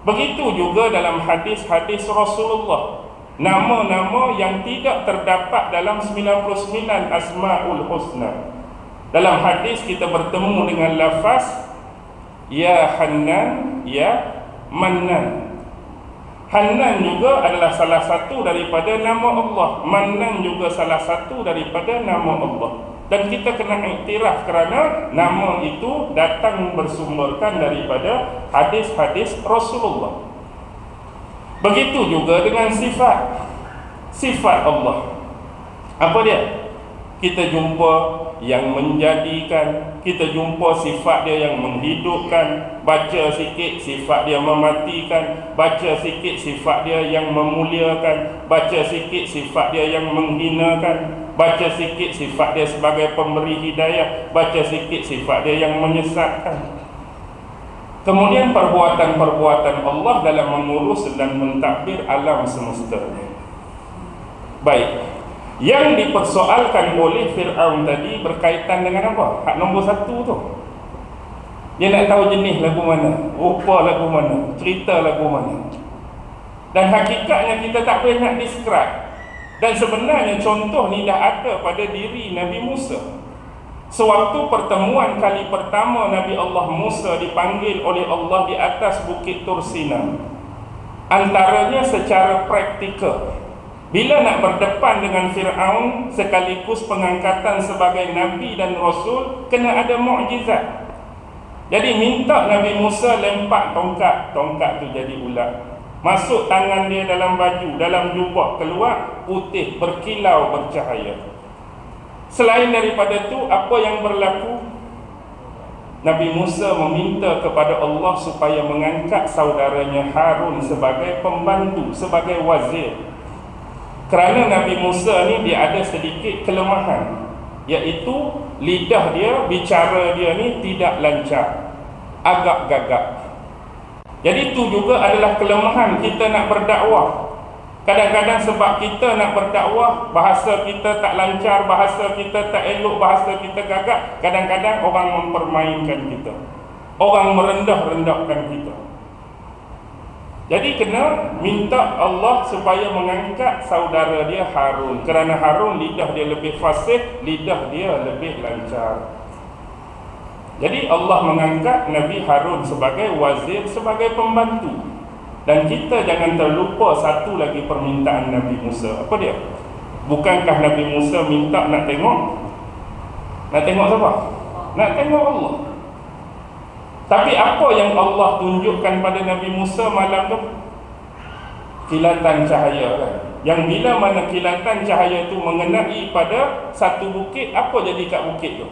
Begitu juga dalam hadis-hadis Rasulullah. Nama-nama yang tidak terdapat dalam 99 Asma'ul Husna. Dalam hadis kita bertemu dengan lafaz Ya Hannan, Ya Mannan. Hannan juga adalah salah satu daripada nama Allah. Mannan juga salah satu daripada nama Allah. Dan kita kena iktiraf kerana nama itu datang bersumberkan daripada hadis-hadis Rasulullah. Begitu juga dengan sifat Allah. Apa dia? Kita jumpa yang menjadikan, kita jumpa sifat dia yang menghidupkan, baca sikit sifat dia mematikan, baca sikit sifat dia yang memuliakan, baca sikit sifat dia yang menghinakan, baca sikit sifat dia sebagai pemberi hidayah, baca sikit sifat dia yang menyesatkan. Kemudian perbuatan-perbuatan Allah dalam mengurus dan mentadbir alam semesta. Baik, yang dipersoalkan oleh Fir'aun tadi berkaitan dengan apa? Hak nombor 1 tu. Dia nak tahu jenis lagu mana, rupa lagu mana, cerita lagu mana. Dan hakikatnya kita tak boleh nak describe. Dan sebenarnya contoh ni dah ada pada diri Nabi Musa. Sewaktu pertemuan kali pertama Nabi Allah Musa dipanggil oleh Allah di atas Bukit Tur Sina, antaranya secara praktikal, bila nak berdepan dengan Fir'aun sekaligus pengangkatan sebagai Nabi dan Rasul, kena ada mukjizat. Jadi minta Nabi Musa lempak tongkat, tongkat tu jadi ular. Masuk tangan dia dalam baju, dalam jubah, keluar putih, berkilau, bercahaya. Selain daripada itu, apa yang berlaku? Nabi Musa meminta kepada Allah supaya mengangkat saudaranya Harun sebagai pembantu, sebagai wazir. Kerana Nabi Musa ni dia ada sedikit kelemahan, iaitu lidah dia, bicara dia ni tidak lancar, agak gagap. Jadi itu juga adalah kelemahan kita nak berdakwah. Kadang-kadang sebab kita nak berdakwah, bahasa kita tak lancar, bahasa kita tak elok, bahasa kita gagap, kadang-kadang orang mempermainkan kita, orang merendah-rendahkan kita. Jadi kena minta Allah supaya mengangkat saudara dia Harun, kerana Harun lidah dia lebih fasih, lidah dia lebih lancar. Jadi Allah mengangkat Nabi Harun sebagai wazir, sebagai pembantu. Dan kita jangan terlupa satu lagi permintaan Nabi Musa. Apa dia? Bukankah Nabi Musa minta nak tengok? Nak tengok siapa? Nak tengok Allah. Tapi apa yang Allah tunjukkan pada Nabi Musa malam tu? Kilatan cahaya kan? Yang bila mana kilatan cahaya itu mengenai pada satu bukit, apa jadi kat bukit tu?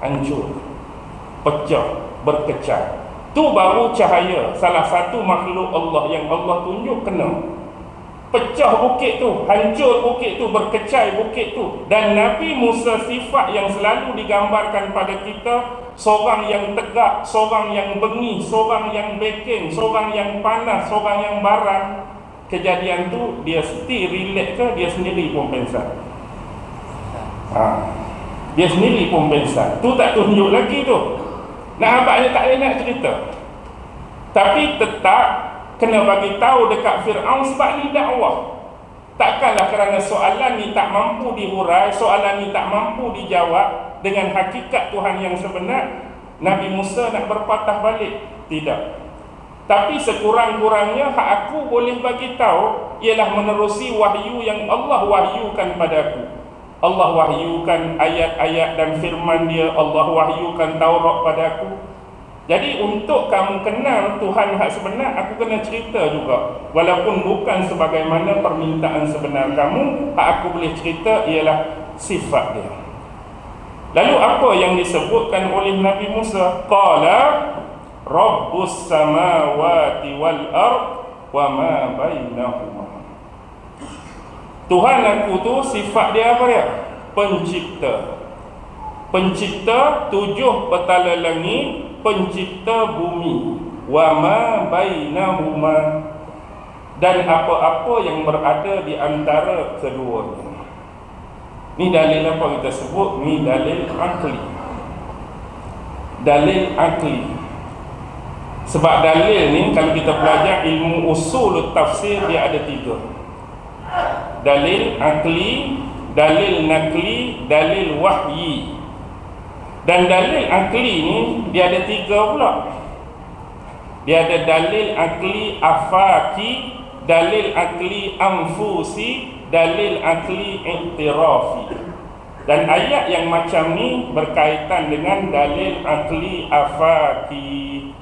Hancur, pecah, berkecah. Tu baru cahaya, salah satu makhluk Allah yang Allah tunjuk kena. pecah bukit tu, hancur bukit tu, berkecai bukit tu. Dan Nabi Musa sifat yang selalu digambarkan pada kita, seorang yang tegak, seorang yang bengis, seorang yang backing, seorang yang panas, seorang yang barang. Kejadian tu dia still relax ke dia sendiri pun pengsan? Dia sendiri pun pengsan. Tu tak tunjuk lagi tu. Nak abadnya tak boleh nak cerita. Tapi tetap kena bagi tahu dekat Fir'aun sebab ni dakwah. Takkanlah kerana soalan ni tak mampu dihurai, soalan ni tak mampu dijawab dengan hakikat Tuhan yang sebenar, Nabi Musa nak berpatah balik. Tidak. Tapi sekurang-kurangnya hak aku boleh bagi tahu ialah menerusi wahyu yang Allah wahyukan pada aku. Allah wahyukan ayat-ayat dan firman dia, Allah wahyukan Taurat pada aku. Jadi untuk kamu kenal Tuhan hak sebenar, aku kena cerita juga. Walaupun bukan sebagaimana permintaan sebenar kamu, hak aku boleh cerita ialah sifat dia. Lalu apa yang disebutkan oleh Nabi Musa? Qala Rabbus samawati wal ard wa ma bainahuma. Tuhan aku tu sifat dia apa ya? Pencipta. Pencipta 7 petala langit, pencipta bumi, wa ma bainahuma, dan apa-apa yang berada di antara keduanya. Ni dalil apa kita sebut? Ni dalil akli. Dalil akli. Sebab dalil ni kalau kita belajar ilmu usul tafsir dia ada 3. Dalil akli, dalil nakli, dalil wahyi. Dan dalil akli ni dia ada 3 pula. Dia ada dalil akli afaki, dalil akli anfusi, dalil akli iktirafi. Dan ayat yang macam ni berkaitan dengan dalil akli afaki,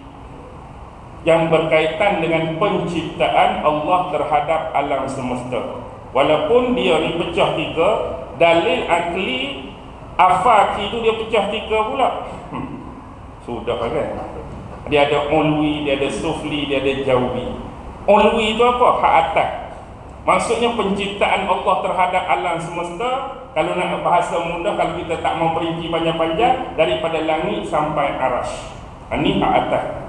yang berkaitan dengan penciptaan Allah terhadap alam semesta. Walaupun dia ni pecah 3, dalil akli afaki tu dia pecah 3 pula. Sudah kan? Dia ada ulwi, dia ada sufli, dia ada jauhi. Ulwi tu apa? Hak atas. Maksudnya penciptaan Allah terhadap alam semesta. Kalau nak bahasa mudah, kalau kita tak mau perinci panjang-panjang, daripada langit sampai arasy. Ini hak atas.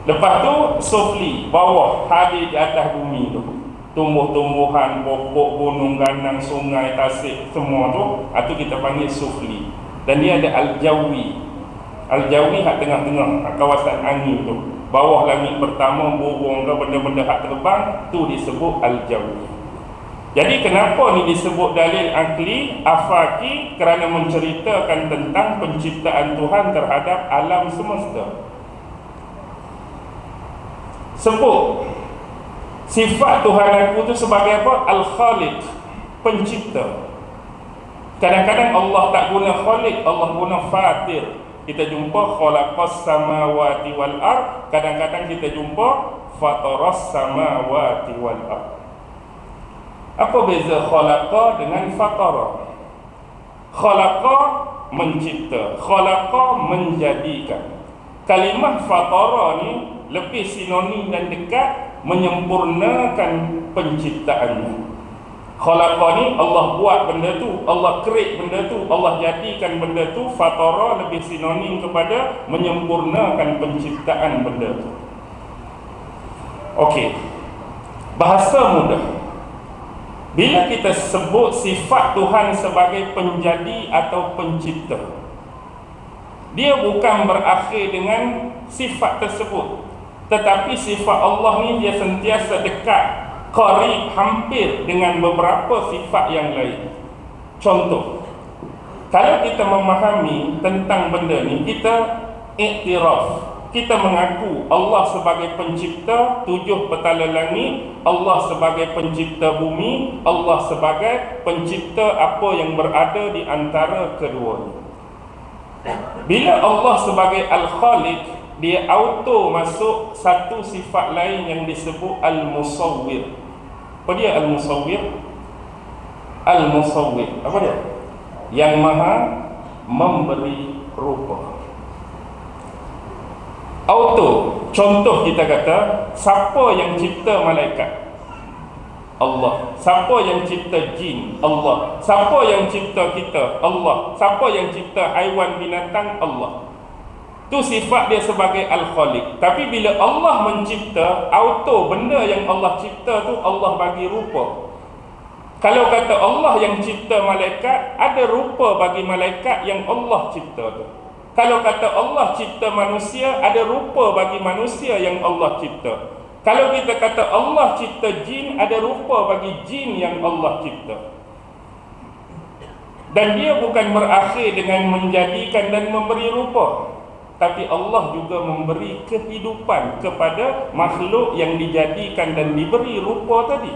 Lepas tu sufli, bawah, hadir di atas bumi tu. Tumbuh-tumbuhan, pokok, gunung, ganang, sungai, tasik, semua tu, itu kita panggil sufli. Dan dia ada al-jawi. Al-jawi hak tengah-tengah, hak kawasan angin tu. Bawah langit pertama, burung ke benda-benda hak terbang, tu disebut al-jawi. Jadi kenapa ni disebut dalil akli afaki? Kerana menceritakan tentang penciptaan Tuhan terhadap alam semesta. Sebut sifat Tuhan aku tu sebagai apa? Al-Khaliq, pencipta. Kadang-kadang Allah tak guna Khaliq, Allah guna Fatir. Kita jumpa khalaqas samawati wal ard, kadang-kadang kita jumpa fataras samawati wal ard. Apa beza khalaqa dengan fatara? Khalaqa mencipta, khalaqa menjadikan. Kalimah fatara ni lebih sinonim dan dekat menyempurnakan penciptaannya. Khalaqa ni Allah buat benda tu, Allah create benda tu, Allah jadikan benda tu. Fatara lebih sinonim kepada menyempurnakan penciptaan benda tu. Okey. Bahasa mudah. Bila kita sebut sifat Tuhan sebagai penjadi atau pencipta, dia bukan berakhir dengan sifat tersebut, tetapi sifat Allah ni dia sentiasa dekat, qarib, hampir dengan beberapa sifat yang lain. Contoh, kalau kita memahami tentang benda ni, kita iktiraf, kita mengaku Allah sebagai pencipta 7 petala langit, Allah sebagai pencipta bumi, Allah sebagai pencipta apa yang berada di antara keduanya. Bila Allah sebagai Al-Khaliq, dia auto masuk satu sifat lain yang disebut Al-Musawwir. Apa dia Al-Musawwir? Al-Musawwir, apa dia? Yang maha memberi rupa. Auto. Contoh kita kata, siapa yang cipta malaikat? Allah. Siapa yang cipta jin? Allah. Siapa yang cipta kita? Allah. Siapa yang cipta haiwan binatang? Allah. Tu sifat dia sebagai Al-Khaliq. Tapi bila Allah mencipta, auto benda yang Allah cipta tu Allah bagi rupa. Kalau kata Allah yang cipta malaikat, ada rupa bagi malaikat yang Allah cipta tu. Kalau kata Allah cipta manusia, ada rupa bagi manusia yang Allah cipta. Kalau kita kata Allah cipta jin, ada rupa bagi jin yang Allah cipta. Dan dia bukan berakhir dengan menjadikan dan memberi rupa, tapi Allah juga memberi kehidupan kepada makhluk yang dijadikan dan diberi rupa tadi.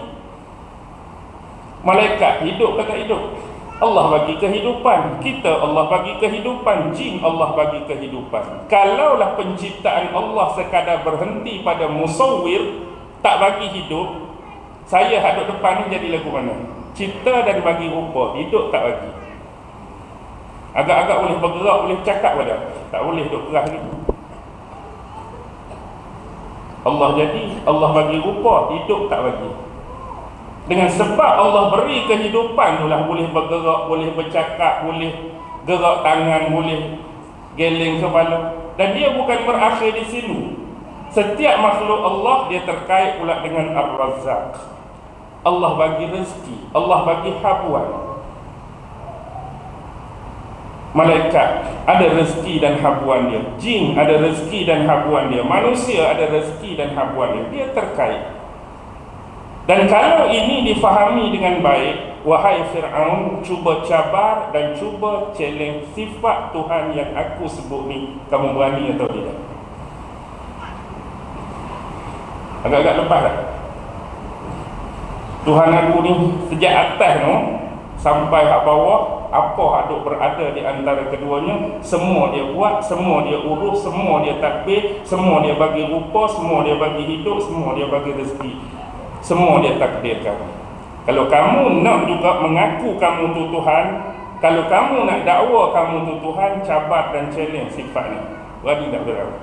Malaikat hidup ke tak hidup? Allah bagi kehidupan. Kita Allah bagi kehidupan. Jin Allah bagi kehidupan. Kalaulah penciptaan Allah sekadar berhenti pada musawwir, tak bagi hidup, saya hadap depan ni jadi lagu mana? Cipta dan bagi rupa, hidup tak bagi. Agak-agak boleh bergerak, boleh cakap pada, tak boleh duduk keras gitu. Allah jadi, Allah bagi rupa, hidup tak bagi. Dengan sebab Allah beri kehidupan itulah boleh bergerak, boleh bercakap, boleh gerak tangan, boleh geleng kepala. Dan dia bukan berakhir di sini. Setiap makhluk Allah dia terkait pula dengan Ar-Razzaq. Allah bagi rezeki, Allah bagi habuan. Malaikat ada rezeki dan habuan dia. Jin ada rezeki dan habuan dia. Manusia ada rezeki dan habuan dia. Dia terkait. Dan kalau ini difahami dengan baik, wahai Fir'aun, cuba cabar dan cuba challenge sifat Tuhan yang aku sebut ni. Kamu berani atau tidak? Agak-agak lepas tak? Tuhan aku ni sejak atas no, sampai kat bawah, apa hadut berada di antara keduanya, semua dia buat, semua dia urus, semua dia takbir, semua dia bagi rupa, semua dia bagi hidup, semua dia bagi rezeki. Semua dia takdirkan. Kalau kamu nak juga mengaku kamu tu Tuhan, kalau kamu nak dakwa kamu tu Tuhan, cabar dan challenge sifat ni. Berani tak Fir'aun?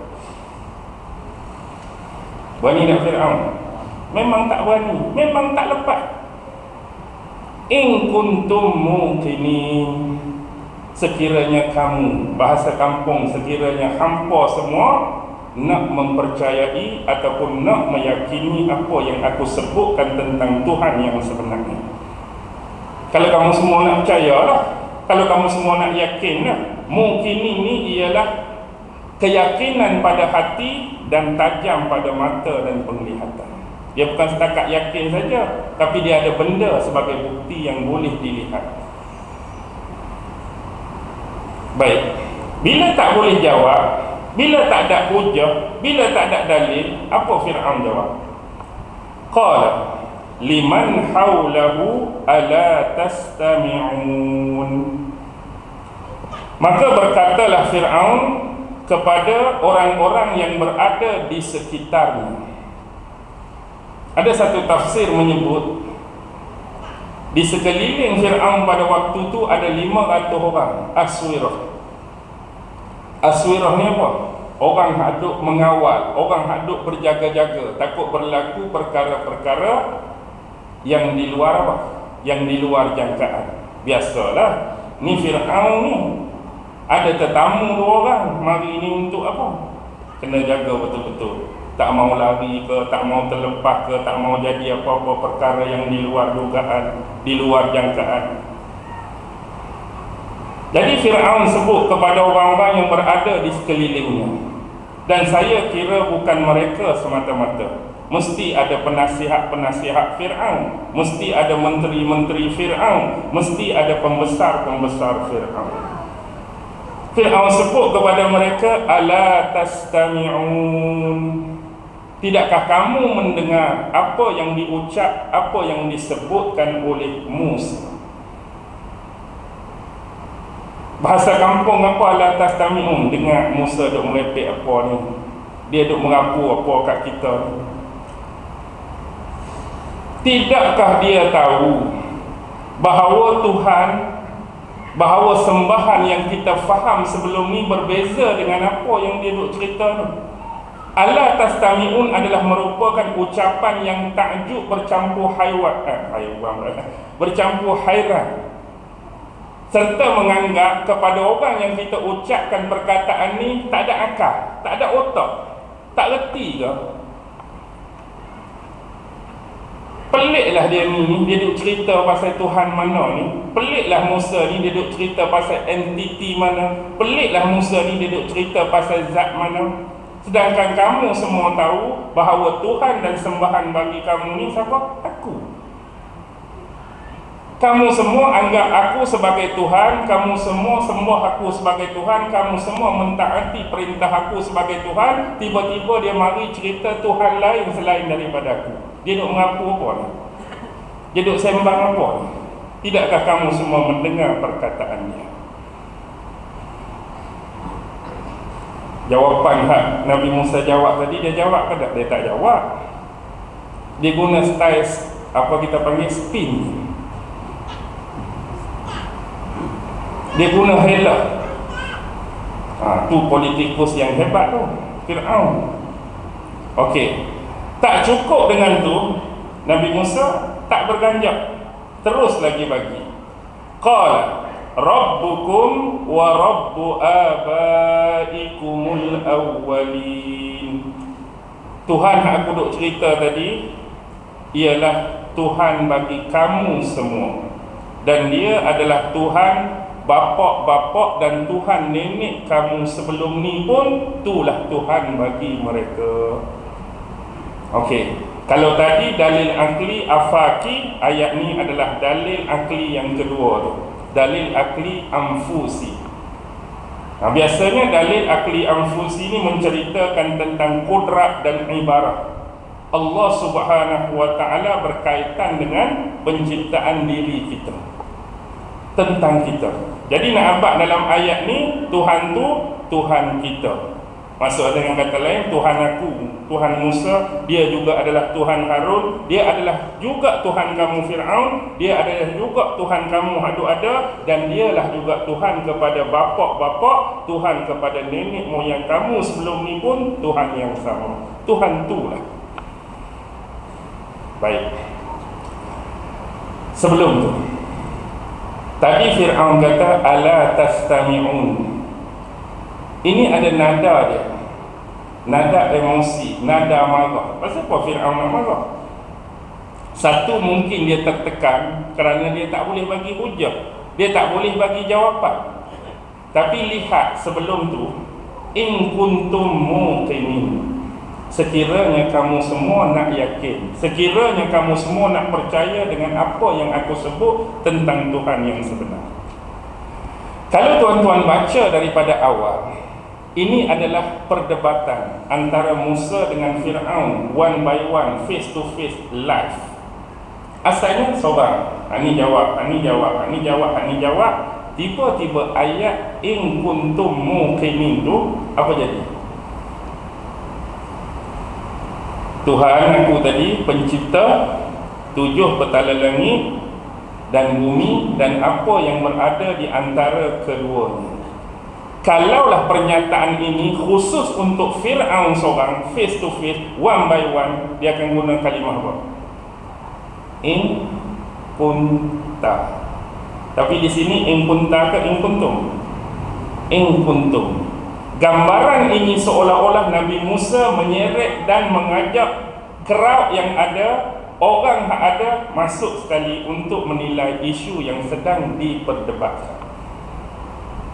Berani tak Fir'aun? Memang tak berani, memang tak lepas. In kuntum muqinin, sekiranya kamu, bahasa kampung, sekiranya hampa semua nak mempercayai ataupun nak meyakini apa yang aku sebutkan tentang Tuhan yang sebenarnya. Kalau kamu semua nak percayalah, kalau kamu semua nak yakinlah. Mungkin ini ialah keyakinan pada hati dan tajam pada mata dan penglihatan. Dia bukan setakat yakin saja, tapi dia ada benda sebagai bukti yang boleh dilihat. Baik, bila tak boleh jawab, bila tak ada hujah, bila tak ada dalil, apa Fir'aun jawab? Qala liman hawlahu ala tastami'un. Maka berkatalah Fir'aun kepada orang-orang yang berada di sekitarnya. Ada satu tafsir menyebut di sekeliling Fir'aun pada waktu itu ada 500 orang aswirah. Aswirah ni apa? Orang haduk mengawal, orang haduk berjaga-jaga, takut berlaku perkara-perkara yang di luar apa? Yang di luar jangkaan. Biasalah, ni Fir'aun ni ada tetamu 2 orang, mari ni untuk apa? Kena jaga betul-betul. Tak mau lari ke, tak mau terlepas ke, tak mau jadi apa-apa perkara yang di luar dugaan, di luar jangkaan. Jadi Fir'aun sebut kepada orang-orang yang berada di sekelilingnya, dan saya kira bukan mereka semata-mata. Mesti ada penasihat-penasihat Fir'aun, mesti ada menteri-menteri Fir'aun, mesti ada pembesar-pembesar Fir'aun. Fir'aun sebut kepada mereka, ala tastami'un, tidakkah kamu mendengar apa yang diucap, apa yang disebutkan oleh Musa? Bahasa kampung apa ala tastami'un? Dengar Musa duk merepek apa ni, dia duk merapu apa kat kita ni. Tidakkah dia tahu bahawa Tuhan, bahawa sembahan yang kita faham sebelum ni berbeza dengan apa yang dia duk cerita ni? Ala tastami'un adalah merupakan ucapan yang takjub bercampur bercampur hairan, serta menganggap kepada orang yang kita ucapkan perkataan ni tak ada akal, tak ada otak, tak reti ke? Peliklah dia ni, dia duk cerita pasal Tuhan mana ni. Peliklah Musa ni, dia duk cerita pasal entiti mana. Peliklah Musa ni, dia duk cerita pasal zat mana. Sedangkan kamu semua tahu bahawa Tuhan dan sembahan bagi kamu ni siapa? Aku. Kamu semua anggap aku sebagai Tuhan, kamu semua sembah aku sebagai Tuhan, kamu semua mentaati perintah aku sebagai Tuhan. Tiba-tiba dia mari cerita Tuhan lain selain daripada aku. Dia duk mengaku apa ni? Dia duk sembang apa ni? Tidakkah kamu semua mendengar perkataannya? Jawapan Nabi Musa jawab tadi, dia jawab ke tak? Dia tak jawab. Dia guna style apa kita panggil spin. Dia guna hela. Tu politikus yang hebat tu, Fir'aun. Okey. Tak cukup dengan tu, Nabi Musa tak berganjak, terus lagi bagi. Qala rabbukum wa rabbu abaikumul awwalin. Tuhan yang aku duk cerita tadi ialah Tuhan bagi kamu semua, dan dia adalah Tuhan bapak-bapak dan Tuhan nenek kamu sebelum ni pun, itulah Tuhan bagi mereka. Okey, kalau tadi dalil akli afaki, ayat ni adalah dalil akli yang kedua tu, dalil akli anfusi. Biasanya dalil akli anfusi ni menceritakan tentang kudrat dan ibarat Allah Subhanahu wa ta'ala berkaitan dengan penciptaan diri kita, tentang kita. Jadi nak abad dalam ayat ni, Tuhan tu Tuhan kita. Maksud dengan kata lain, Tuhan aku, Tuhan Musa, dia juga adalah Tuhan Harun, dia adalah juga Tuhan kamu Fir'aun, dia adalah juga Tuhan kamu Hadu ada, dan dialah juga Tuhan kepada bapak-bapak, Tuhan kepada nenek moyang kamu sebelum ni pun Tuhan yang sama. Tuhan tu lah. Baik. Sebelum tu, tadi Fir'aun kata ala tastami'un. Ini ada nada dia, nada emosi, nada marah. Pasal apa Fir'aun nak marah? Satu, mungkin dia tertekan kerana dia tak boleh bagi hujah, dia tak boleh bagi jawapan. Tapi lihat sebelum tu, in kuntum muqinin, sekiranya kamu semua nak yakin, sekiranya kamu semua nak percaya dengan apa yang aku sebut tentang Tuhan yang sebenar. Kalau tuan-tuan baca daripada awal, ini adalah perdebatan antara Musa dengan Fir'aun, one by one, face to face, live. Asalnya seorang, ini jawab, ini jawab, ini jawab, ini jawab. Tiba-tiba ayat in kuntum muqinin tu apa jadi? Tuhan aku tadi pencipta 7 petala langit dan bumi dan apa yang berada di antara keduanya. Kalaulah pernyataan ini khusus untuk Fir'aun seorang, face to face, one by one, dia akan guna kalimah apa? In kunta. Tapi di sini in kunta ke in kuntum? In kuntum. Gambaran ini seolah-olah Nabi Musa menyeret dan mengajak crowd yang ada, orang yang ada masuk sekali untuk menilai isu yang sedang diperdebatkan.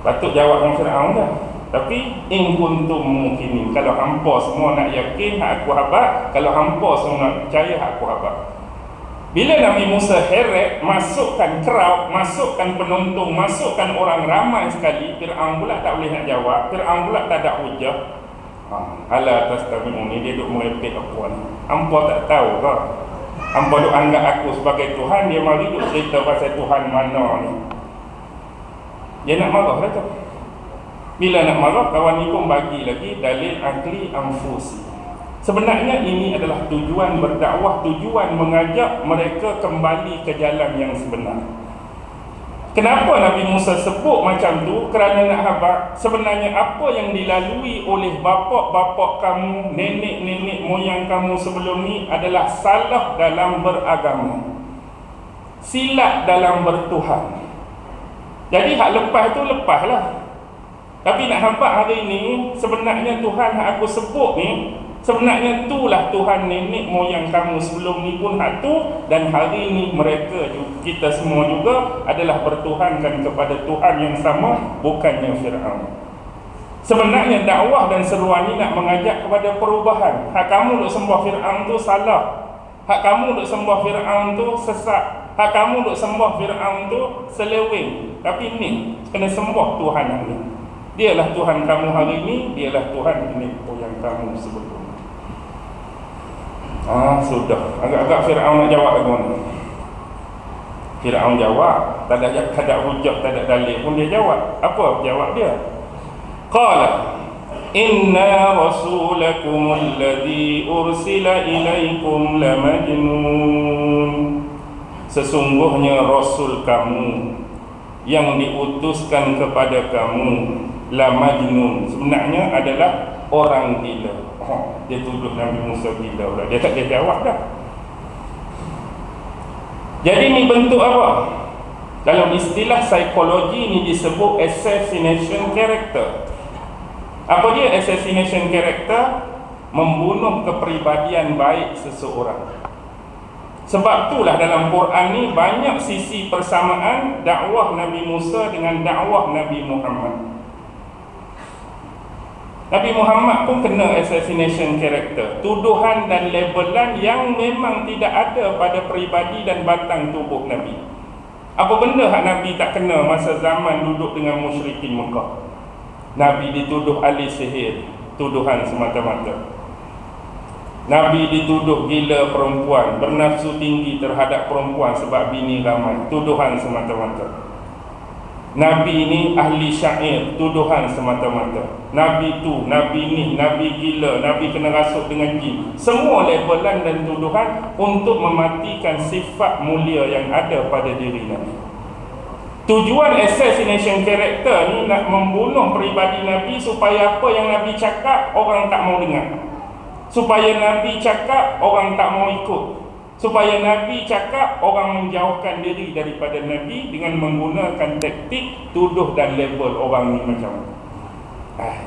Patut jawab dengan Fir'aun dah. Tapi in kuntum mukinin, kalau hampa semua nak yakin hak aku habaq, kalau hampa semua nak percaya hak aku habaq. Bila Nabi Musa heret, masukkan crowd, masukkan penonton, masukkan orang ramai sekali, Fir'aun pula tak boleh nak jawab, Fir'aun pula tak ada hujah. Ala tastami'un ni, dia duk merepek apa ni? Hampa tak tahu ke? Hampa duk anggap aku sebagai Tuhan, dia mari duk cerita pasal Tuhan mana ni. Dia nak marah lah tu. Bila nak marah, kawan ni pun bagi lagi dalil akli anfusi. Sebenarnya ini adalah tujuan berdakwah, tujuan mengajak mereka kembali ke jalan yang sebenar. Kenapa Nabi Musa sebut macam tu? Kerana nak habaq sebenarnya apa yang dilalui oleh bapak-bapak kamu, nenek-nenek moyang kamu sebelum ni adalah salah dalam beragama, silap dalam bertuhan. Jadi hak lepas tu lepaslah. Tapi nak habaq hari ni sebenarnya Tuhan hak aku sebut ni, sebenarnya itulah Tuhan nenek moyang kamu sebelum ni pun hak tu, dan hari ni mereka kita semua juga adalah bertuhankan kepada Tuhan yang sama, bukannya Fir'aun. Sebenarnya dakwah dan seruan ni nak mengajak kepada perubahan. Hak kamu duk sembah Fir'aun tu salah. Hak kamu duk sembah Fir'aun tu sesat. Hak kamu duk sembah Fir'aun tu seleweng. Tapi ni kena sembah Tuhan ni. Dialah Tuhan kamu hari ni, dialah Tuhan nenek moyang kamu sebelum. Sudah. Agak-agak Fir'aun nak jawab bagaimana? Fir'aun jawab, tak ada hujah, tak ada dalil pun dia jawab. Apa jawab dia? Qala inna rasulakum alladhi ursila ilaikum lamajnun. Sesungguhnya rasul kamu yang diutuskan kepada kamu lamajnun, sebenarnya adalah orang gila. Dia tuduh Nabi Musa gila pula. Dia tak dia jawab dah. Jadi ni bentuk apa? Dalam istilah psikologi ni disebut assassination character. Apa dia assassination character? Membunuh kepribadian baik seseorang. Sebab itulah dalam Quran ni banyak sisi persamaan dakwah Nabi Musa dengan dakwah Nabi Muhammad. Nabi Muhammad pun kena assassination character, tuduhan dan labelan yang memang tidak ada pada peribadi dan batang tubuh Nabi. Apa benda hak Nabi tak kena masa zaman duduk dengan musyrikin Mekah? Nabi dituduh ahli sihir, tuduhan semata-mata. Nabi dituduh gila perempuan, bernafsu tinggi terhadap perempuan sebab bini ramai, tuduhan semata-mata. Nabi ni ahli syair, tuduhan semata-mata. Nabi tu, Nabi ni, Nabi gila, Nabi kena rasuk dengan jin. Semua labelan dan tuduhan untuk mematikan sifat mulia yang ada pada diri Nabi. Tujuan assassination character ni nak membunuh peribadi Nabi supaya apa yang Nabi cakap orang tak mau dengar. Supaya Nabi cakap orang tak mau ikut. Supaya Nabi cakap orang menjauhkan diri daripada Nabi dengan menggunakan taktik tuduh dan label orang ni macam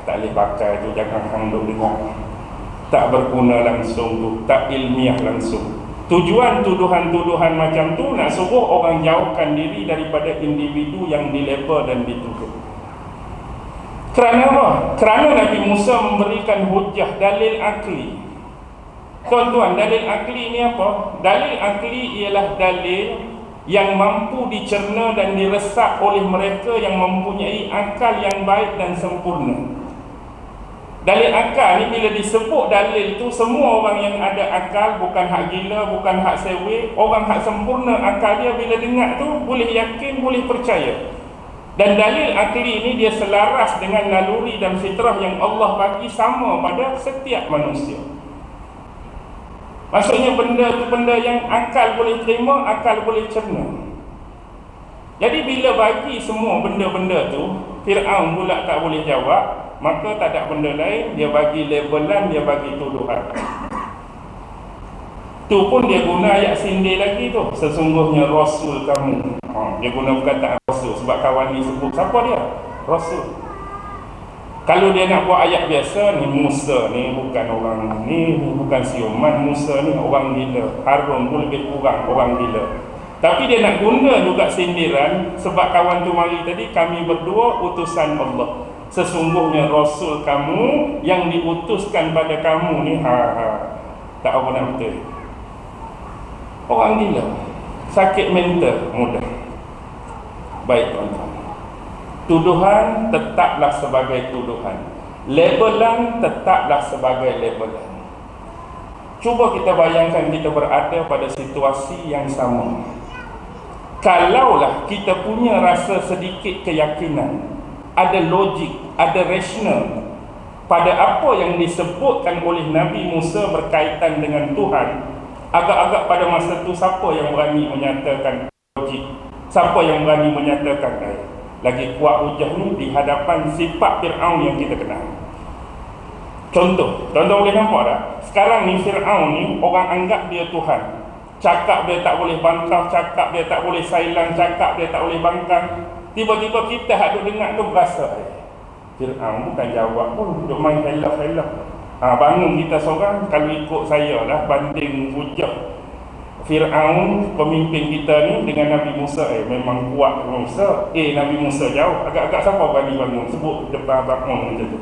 tak boleh pakai tu, jangan hang duk dengar. Tak berguna langsung tu, tak ilmiah langsung. Tujuan tuduhan-tuduhan macam tu nak suruh orang jauhkan diri daripada individu yang dilabel dan dituduh. Kerana apa? Kerana Nabi Musa memberikan hujah, dalil akli. Tuan-tuan, dalil akli ni apa? Dalil akli ialah dalil yang mampu dicerna dan diresap oleh mereka yang mempunyai akal yang baik dan sempurna. Dalil akal ni bila disebut dalil tu, semua orang yang ada akal, bukan hak gila, bukan hak sewe, orang hak sempurna akal dia bila dengar tu boleh yakin, boleh percaya. Dan dalil akli ni dia selaras dengan naluri dan fitrah yang Allah bagi sama pada setiap manusia. Maksudnya benda tu benda yang akal boleh terima, akal boleh cerna. Jadi bila bagi semua benda-benda tu, Fir'aun pula tak boleh jawab, maka tak ada benda lain, dia bagi labelan, dia bagi tuduhan. Tu pun dia guna ayat sindir lagi tu, sesungguhnya Rasul kamu. Dia guna perkataan Rasul sebab kawan ni sebut siapa dia? Rasul. Kalau dia nak buat ayat biasa ni, Musa ni bukan orang ni bukan siuman, Musa ni orang gila, Harun pun lebih kurang orang gila. Tapi dia nak guna juga sindiran sebab kawan tu mari tadi, kami berdua utusan Allah. Sesungguhnya Rasul kamu yang diutuskan pada kamu ni tak apa nak betul. Orang gila, sakit mental mudah. Baik tuan-tuan, tuduhan tetaplah sebagai tuduhan, labelan tetaplah sebagai labelan. Cuba kita bayangkan kita berada pada situasi yang sama. Kalaulah kita punya rasa sedikit keyakinan, ada logik, ada rasional pada apa yang disebutkan oleh Nabi Musa berkaitan dengan Tuhan, agak-agak pada masa tu siapa yang berani menyatakan logik? Siapa yang berani menyatakan lagi kuat hujah ni di hadapan sifat Fir'aun yang kita kenal? Contoh, tuan-tuan boleh nampak tak? Sekarang ni Fir'aun ni orang anggap dia Tuhan. Cakap dia tak boleh bantah, cakap dia tak boleh sailang, cakap dia tak boleh bangkang. Tiba-tiba kita hadut dengar tu berasa Fir'aun bukan jawab pun, duk main helak-helak. Bangun kita seorang, kalau ikut saya lah, banding hujah Fir'aun pemimpin kita ni dengan Nabi Musa, memang kuat Musa, Nabi Musa jauh. Agak-agak siapa berani bangun sebut depan bangun macam tu?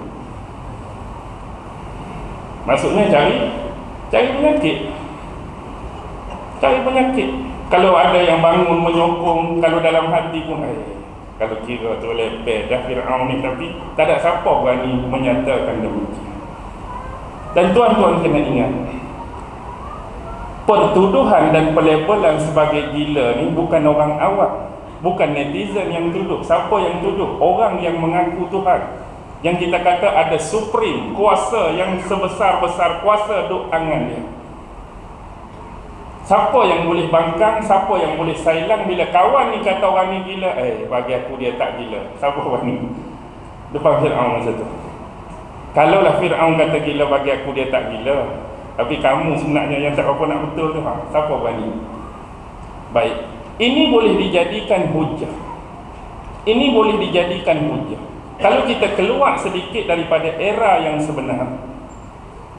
Maksudnya cari penyakit. Cari penyakit. Kalau ada yang bangun menyokong, kalau dalam hati pun kalau kira tu lepeh dah Fir'aun ni, tapi tak ada siapa berani menyatakan demikian. Dan tuan-tuan kena ingat, pertuduhan dan pelabelan sebagai gila ni bukan orang awam, bukan netizen yang tuduh. Siapa yang tuduh? Orang yang mengaku Tuhan, yang kita kata ada supreme, kuasa yang sebesar-besar kuasa duk tangan dia. Siapa yang boleh bangkang, siapa yang boleh sailang bila kawan ni kata orang ni gila? Bagi aku dia tak gila. Siapa berani? Depan Fir'aun masa tu. Kalaulah Fir'aun kata gila, bagi aku dia tak gila. Tapi kamu sebenarnya yang tak apa nak betul tu, siapa berani? Baik, ini boleh dijadikan hujah. Ini boleh dijadikan hujah kalau kita keluar sedikit daripada era yang sebenar.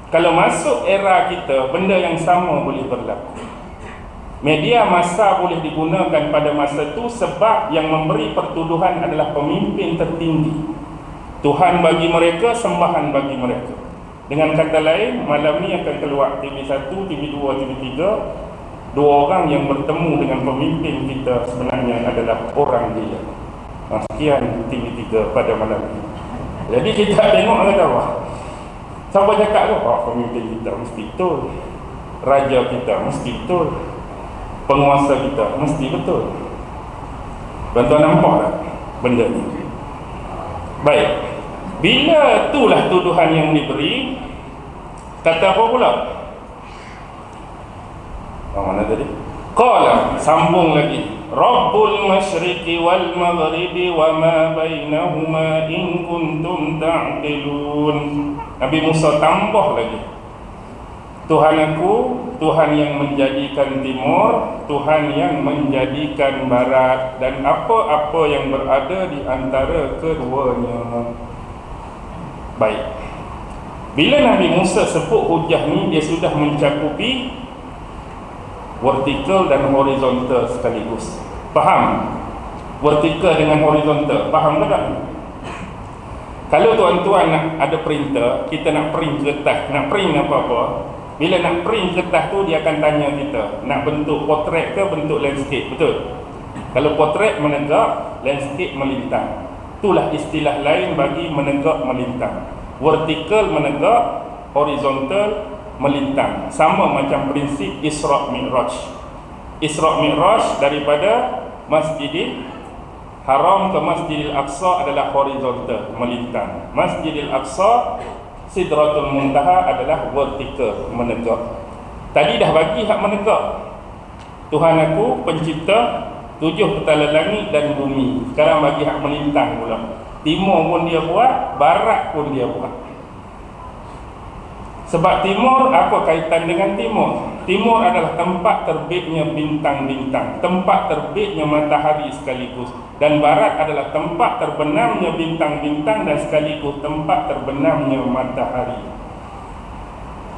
Kalau masuk era kita, benda yang sama boleh berlaku. Media massa boleh digunakan pada masa itu sebab yang memberi pertuduhan adalah pemimpin tertinggi. Tuhan bagi mereka, sembahan bagi mereka. Dengan kata lain, malam ni akan keluar TV1, TV2, TV3, dua orang yang bertemu dengan pemimpin kita sebenarnya adalah orang dia. Sekian TV3 pada malam ini. Jadi kita tengok kata apa? Siapa cakap tu? Pemimpin kita mesti betul, raja kita mesti betul, penguasa kita mesti betul. Tuan-tuan nampak tak benda ni? Baik, bila itulah tuduhan yang diberi, kata apa pula? Mana tadi? Qala, sambung lagi. Rabbul masyriqi wal maghribi wa ma bainahuma in kuntum ta'qilun. Nabi Musa tambah lagi. Tuhan aku, Tuhan yang menjadikan timur, Tuhan yang menjadikan barat, dan apa-apa yang berada di antara keduanya. Baik, bila Nabi Musa sebut hujah ni, dia sudah mencakupi vertikal dan horizontal sekaligus. Faham? Vertikal dengan horizontal, faham tak? Kalau tuan-tuan nak ada printer, kita nak print kertas, nak print apa-apa, bila nak print kertas tu, dia akan tanya kita nak bentuk potret ke bentuk landscape, betul? Kalau potret menegak, landscape melintang. Itulah istilah lain bagi menegak melintang. Vertikal menegak, horizontal melintang. Sama macam prinsip Isra' Mi'raj. Isra' Mi'raj daripada Masjidil Haram ke Masjidil Aqsa adalah horizontal, melintang. Masjidil Aqsa, Sidratul Muntaha adalah vertikal, menegak. Tadi dah bagi hak menegak. Tuhan aku pencipta 7 petala langit dan bumi. Sekarang bagi hak melintang pula. Timur pun dia buat, barat pun dia buat. Sebab timur, apa kaitan dengan timur? Timur adalah tempat terbitnya bintang-bintang, tempat terbitnya matahari sekaligus. Dan barat adalah tempat terbenamnya bintang-bintang dan sekaligus tempat terbenamnya matahari.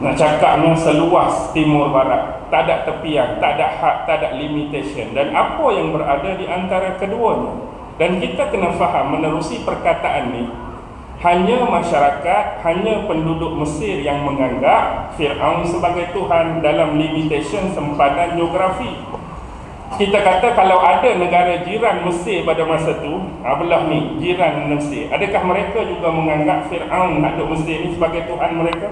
Nak cakapnya seluas timur barat, tak ada tepian, tak ada had, tak ada limitation. Dan apa yang berada di antara keduanya. Dan kita kena faham menerusi perkataan ni, hanya masyarakat, hanya penduduk Mesir yang menganggap Fir'aun sebagai Tuhan dalam limitation sempadan geografi. Kita kata kalau ada negara jiran Mesir pada masa tu, belah ni, jiran Mesir, adakah mereka juga menganggap Fir'aun ada Mesir ni sebagai Tuhan mereka?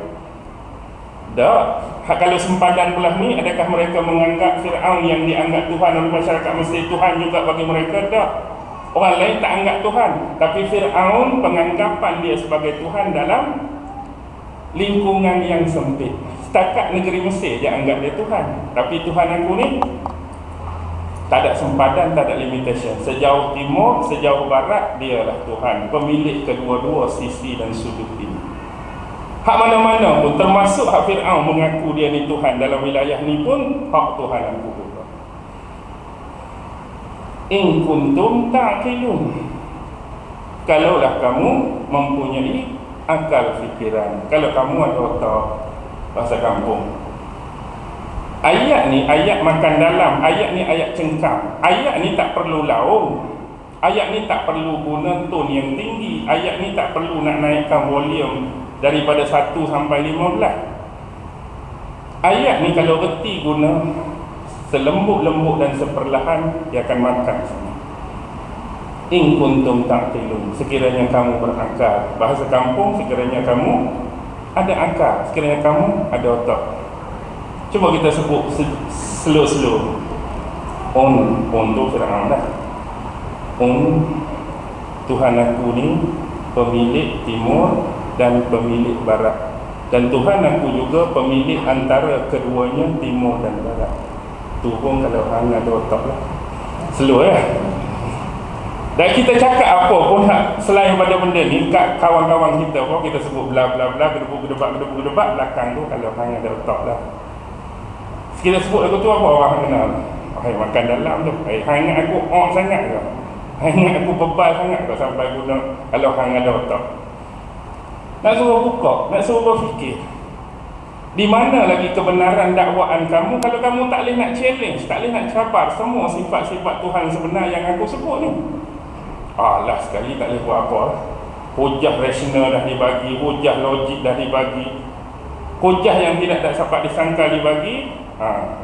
Tak. Kalau sempadan belah ni, adakah mereka menganggap Fir'aun yang dianggap Tuhan oleh masyarakat Mesir Tuhan juga bagi mereka? Tak. Orang lain tak anggap Tuhan, tapi Fir'aun penganggapan dia sebagai Tuhan dalam lingkungan yang sempit. Setakat negeri Mesir je anggap dia Tuhan. Tapi Tuhan aku ni Tak ada sempadan, tak ada limitation. Sejauh timur, sejauh barat, dialah Tuhan, pemilik kedua-dua sisi dan sudut ini. Hak mana-mana pun, termasuk hak Fir'aun mengaku dia ni Tuhan dalam wilayah ni pun, hak Tuhan aku juga. In kuntum ta'qilun, kalaulah kamu mempunyai akal fikiran, kalau kamu ada otak, bahasa kampung. Ayat ni ayat makan dalam, ayat ni ayat cengkam. Ayat ni tak perlu laung, ayat ni tak perlu guna tone yang tinggi, ayat ni tak perlu nak naikkan volume daripada 1 sampai 15. Ayat ni kalau reti guna selembut-lembut dan seperlahan, dia akan makan semua. In kuntum ta'qilun, sekiranya kamu berakal. Bahasa kampung, sekiranya kamu ada akal, sekiranya kamu ada otak. Cuba kita sebut slow-slow. On tu Fir'aun dah. Tuhan aku ni pemilik timur dan pemilik barat, dan Tuhan aku juga pemilik antara keduanya, timur dan barat. Tu pun kalau hang ada otak lah. Slow ya. Dan kita cakap apa pun selain pada benda ni, kat kawan-kawan kita pun kita sebut bla bla bla, gedebuk-gedebak, belakang tu kalau hang ada otak lah. Kita sebut lagu tu apa orang kenal? Hai, makan dalam tu. Hai, hang ingat aku sangat ke? Hang ingat aku bebal sangat ke sampai guna kalau hang ada otak? Nak suruh buka, nak suruh berfikir. Di mana lagi kebenaran dakwaan kamu kalau kamu tak boleh nak challenge, tak boleh nak cabar semua sifat-sifat Tuhan sebenar yang aku sebut ni? Alah, sekali tak boleh buat apa. Hujah rasional dah dibagi, hujah logik dah dibagi, hujah yang tidak dapat disangkal dibagi.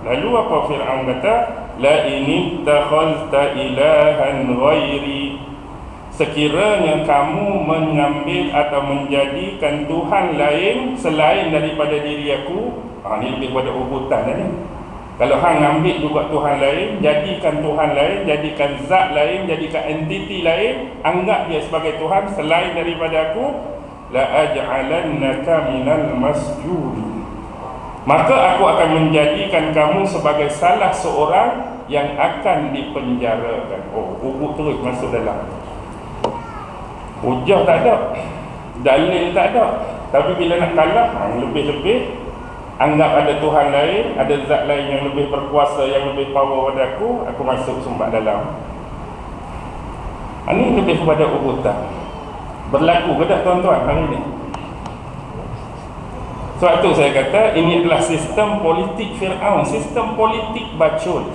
Lalu apa Fir'aun kata? La in takhazta ilahan ghairi, sekiranya kamu mengambil atau menjadikan Tuhan lain selain daripada diri aku. Ni lebih pada ubutan ni. Kalau hang ambil juga Tuhan lain, jadikan Tuhan lain, jadikan zat lain, jadikan entiti lain, anggap dia sebagai Tuhan selain daripada aku, la aj'alannaka minal masjudin, maka aku akan menjadikan kamu sebagai salah seorang yang akan dipenjarakan. Ubud terus masuk dalam. Hujah tak ada, dalil tak ada, tapi bila nak kalah, lebih-lebih anggap ada Tuhan lain, ada zat lain yang lebih berkuasa, yang lebih power pada aku masuk sumbat dalam. Ini lebih kepada ubutan. Berlaku ke tak tuan-tuan hari ini? Sebab tu saya kata ini adalah sistem politik Fir'aun, sistem politik bacul.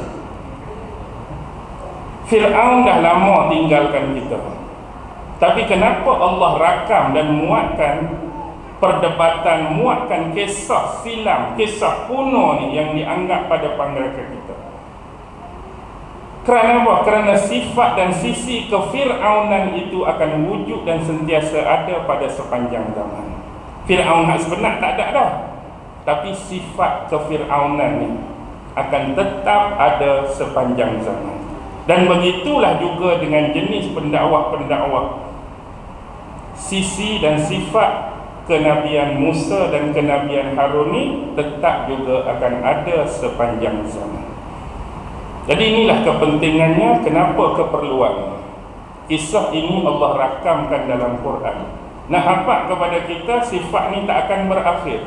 Fir'aun dah lama tinggalkan kita, tapi kenapa Allah rakam dan muatkan perdebatan, muatkan kisah silam, kisah kuno ni yang dianggap pada panggilkan kita? Kerana apa? Kerana sifat dan sisi kefir'aunan itu akan wujud dan sentiasa ada pada sepanjang zaman. Fir'aun hak sebenar tak ada dah, tapi sifat kefir'aunan ni akan tetap ada sepanjang zaman. Dan begitulah juga dengan jenis pendakwah-pendakwah. Sisi dan sifat kenabian Musa dan kenabian Harun ni tetap juga akan ada sepanjang zaman. Jadi inilah kepentingannya, kenapa keperluan kisah ini Allah rakamkan dalam Quran. Nak hampak kepada kita sifat ni tak akan berakhir.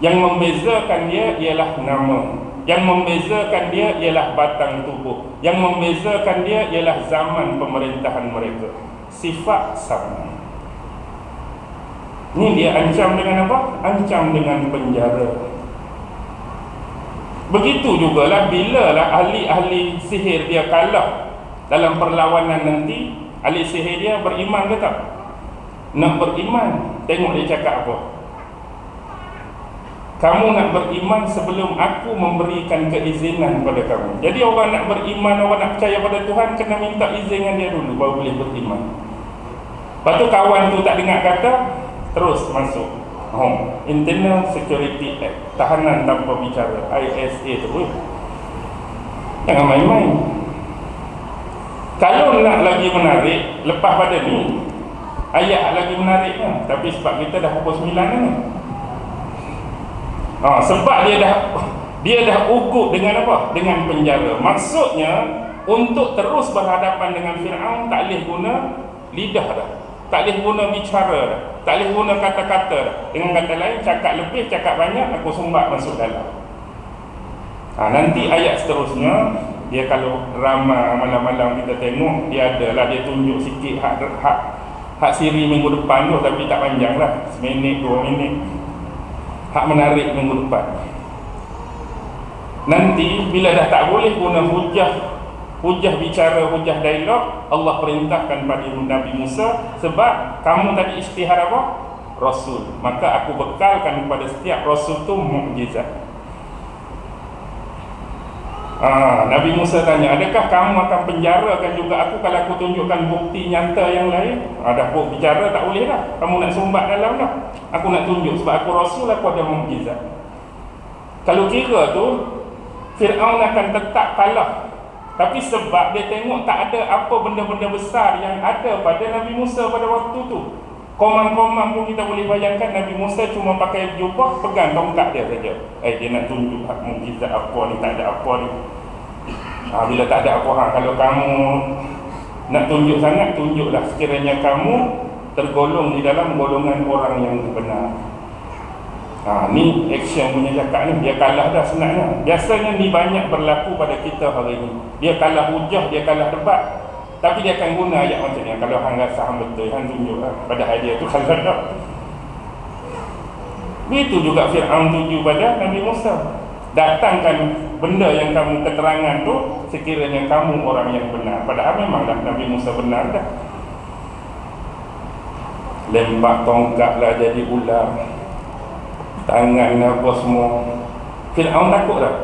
Yang membezakan dia ialah nama, yang membezakan dia ialah batang tubuh, yang membezakan dia ialah zaman pemerintahan mereka. Sifat sama. Ni dia ancam dengan apa? Ancam dengan penjara. Begitu jugalah bila lah ahli-ahli sihir dia kalah dalam perlawanan nanti, ahli sihir dia beriman ke tak? Nak beriman, tengok dia cakap apa. Kamu nak beriman sebelum aku memberikan keizinan pada kamu. Jadi orang nak beriman, orang nak percaya pada Tuhan, kena minta izin dengan dia dulu baru boleh beriman. Lepas tu kawan tu tak dengar kata, terus masuk Internal Security Act, tahanan tanpa bicara, ISA tu. Jangan main-main. Kalau nak lagi menarik, lepas pada ni ayat lagi menariknya, tapi sebab kita dah pukul 9 ni. Sebab dia dah Dia dah ugut dengan apa? Dengan penjara. Maksudnya untuk terus berhadapan dengan Fir'aun tak boleh guna lidah dah, tak boleh guna bicara dah, tak boleh guna kata-kata dah. Dengan kata lain, cakap lebih, cakap banyak, aku sumbat masuk dalam. Nanti ayat seterusnya, dia kalau drama malam-malam kita tengok, dia adalah dia tunjuk sikit hak siri minggu depan tu, tapi tak panjang lah, seminit, 2 minit. Hak menarik minggu depan. Nanti bila dah tak boleh guna hujah bicara, hujah dialog, Allah perintahkan pada Nabi Musa, sebab kamu tadi isytihar apa? Rasul. Maka aku bekalkan kepada setiap rasul tu mukjizat. Nabi Musa tanya, adakah kamu akan penjarakan juga aku kalau aku tunjukkan bukti nyata yang lain? Dah bicara tak boleh dah, kamu nak sumbat dalam dah. Aku nak tunjuk sebab aku rasul, aku ada mukjizat. Kalau kira tu Fir'aun akan tetap kalah, tapi sebab dia tengok tak ada apa benda-benda besar yang ada pada Nabi Musa pada waktu tu. Komang-komang pun kita boleh bayangkan Nabi Musa cuma pakai jubah, pegang tongkat dia saja. Dia nak tunjuk hak mukjizat apa ni, tak ada apa ni. Bila tak ada apa, kalau kamu nak tunjuk sangat, tunjuklah sekiranya kamu tergolong di dalam golongan orang yang benar. Ni action punya cakap ni, dia kalah dah sebenarnya. Biasanya ni banyak berlaku pada kita hari ni. Dia kalah hujah, dia kalah debat, tapi dia akan guna ayat macam ni. Kalau hang rasa hang betul, hang tunjuklah. Padahal dia tu kalah dah. Begitu juga Fir'aun tuju pada Nabi Musa. Datangkan benda yang kamu keterangan tu, sekiranya kamu orang yang benar. Padahal memanglah Nabi Musa benar dah. Lempar tongkatlah jadi ular, tangan apa semua. Fir'aun takut tak?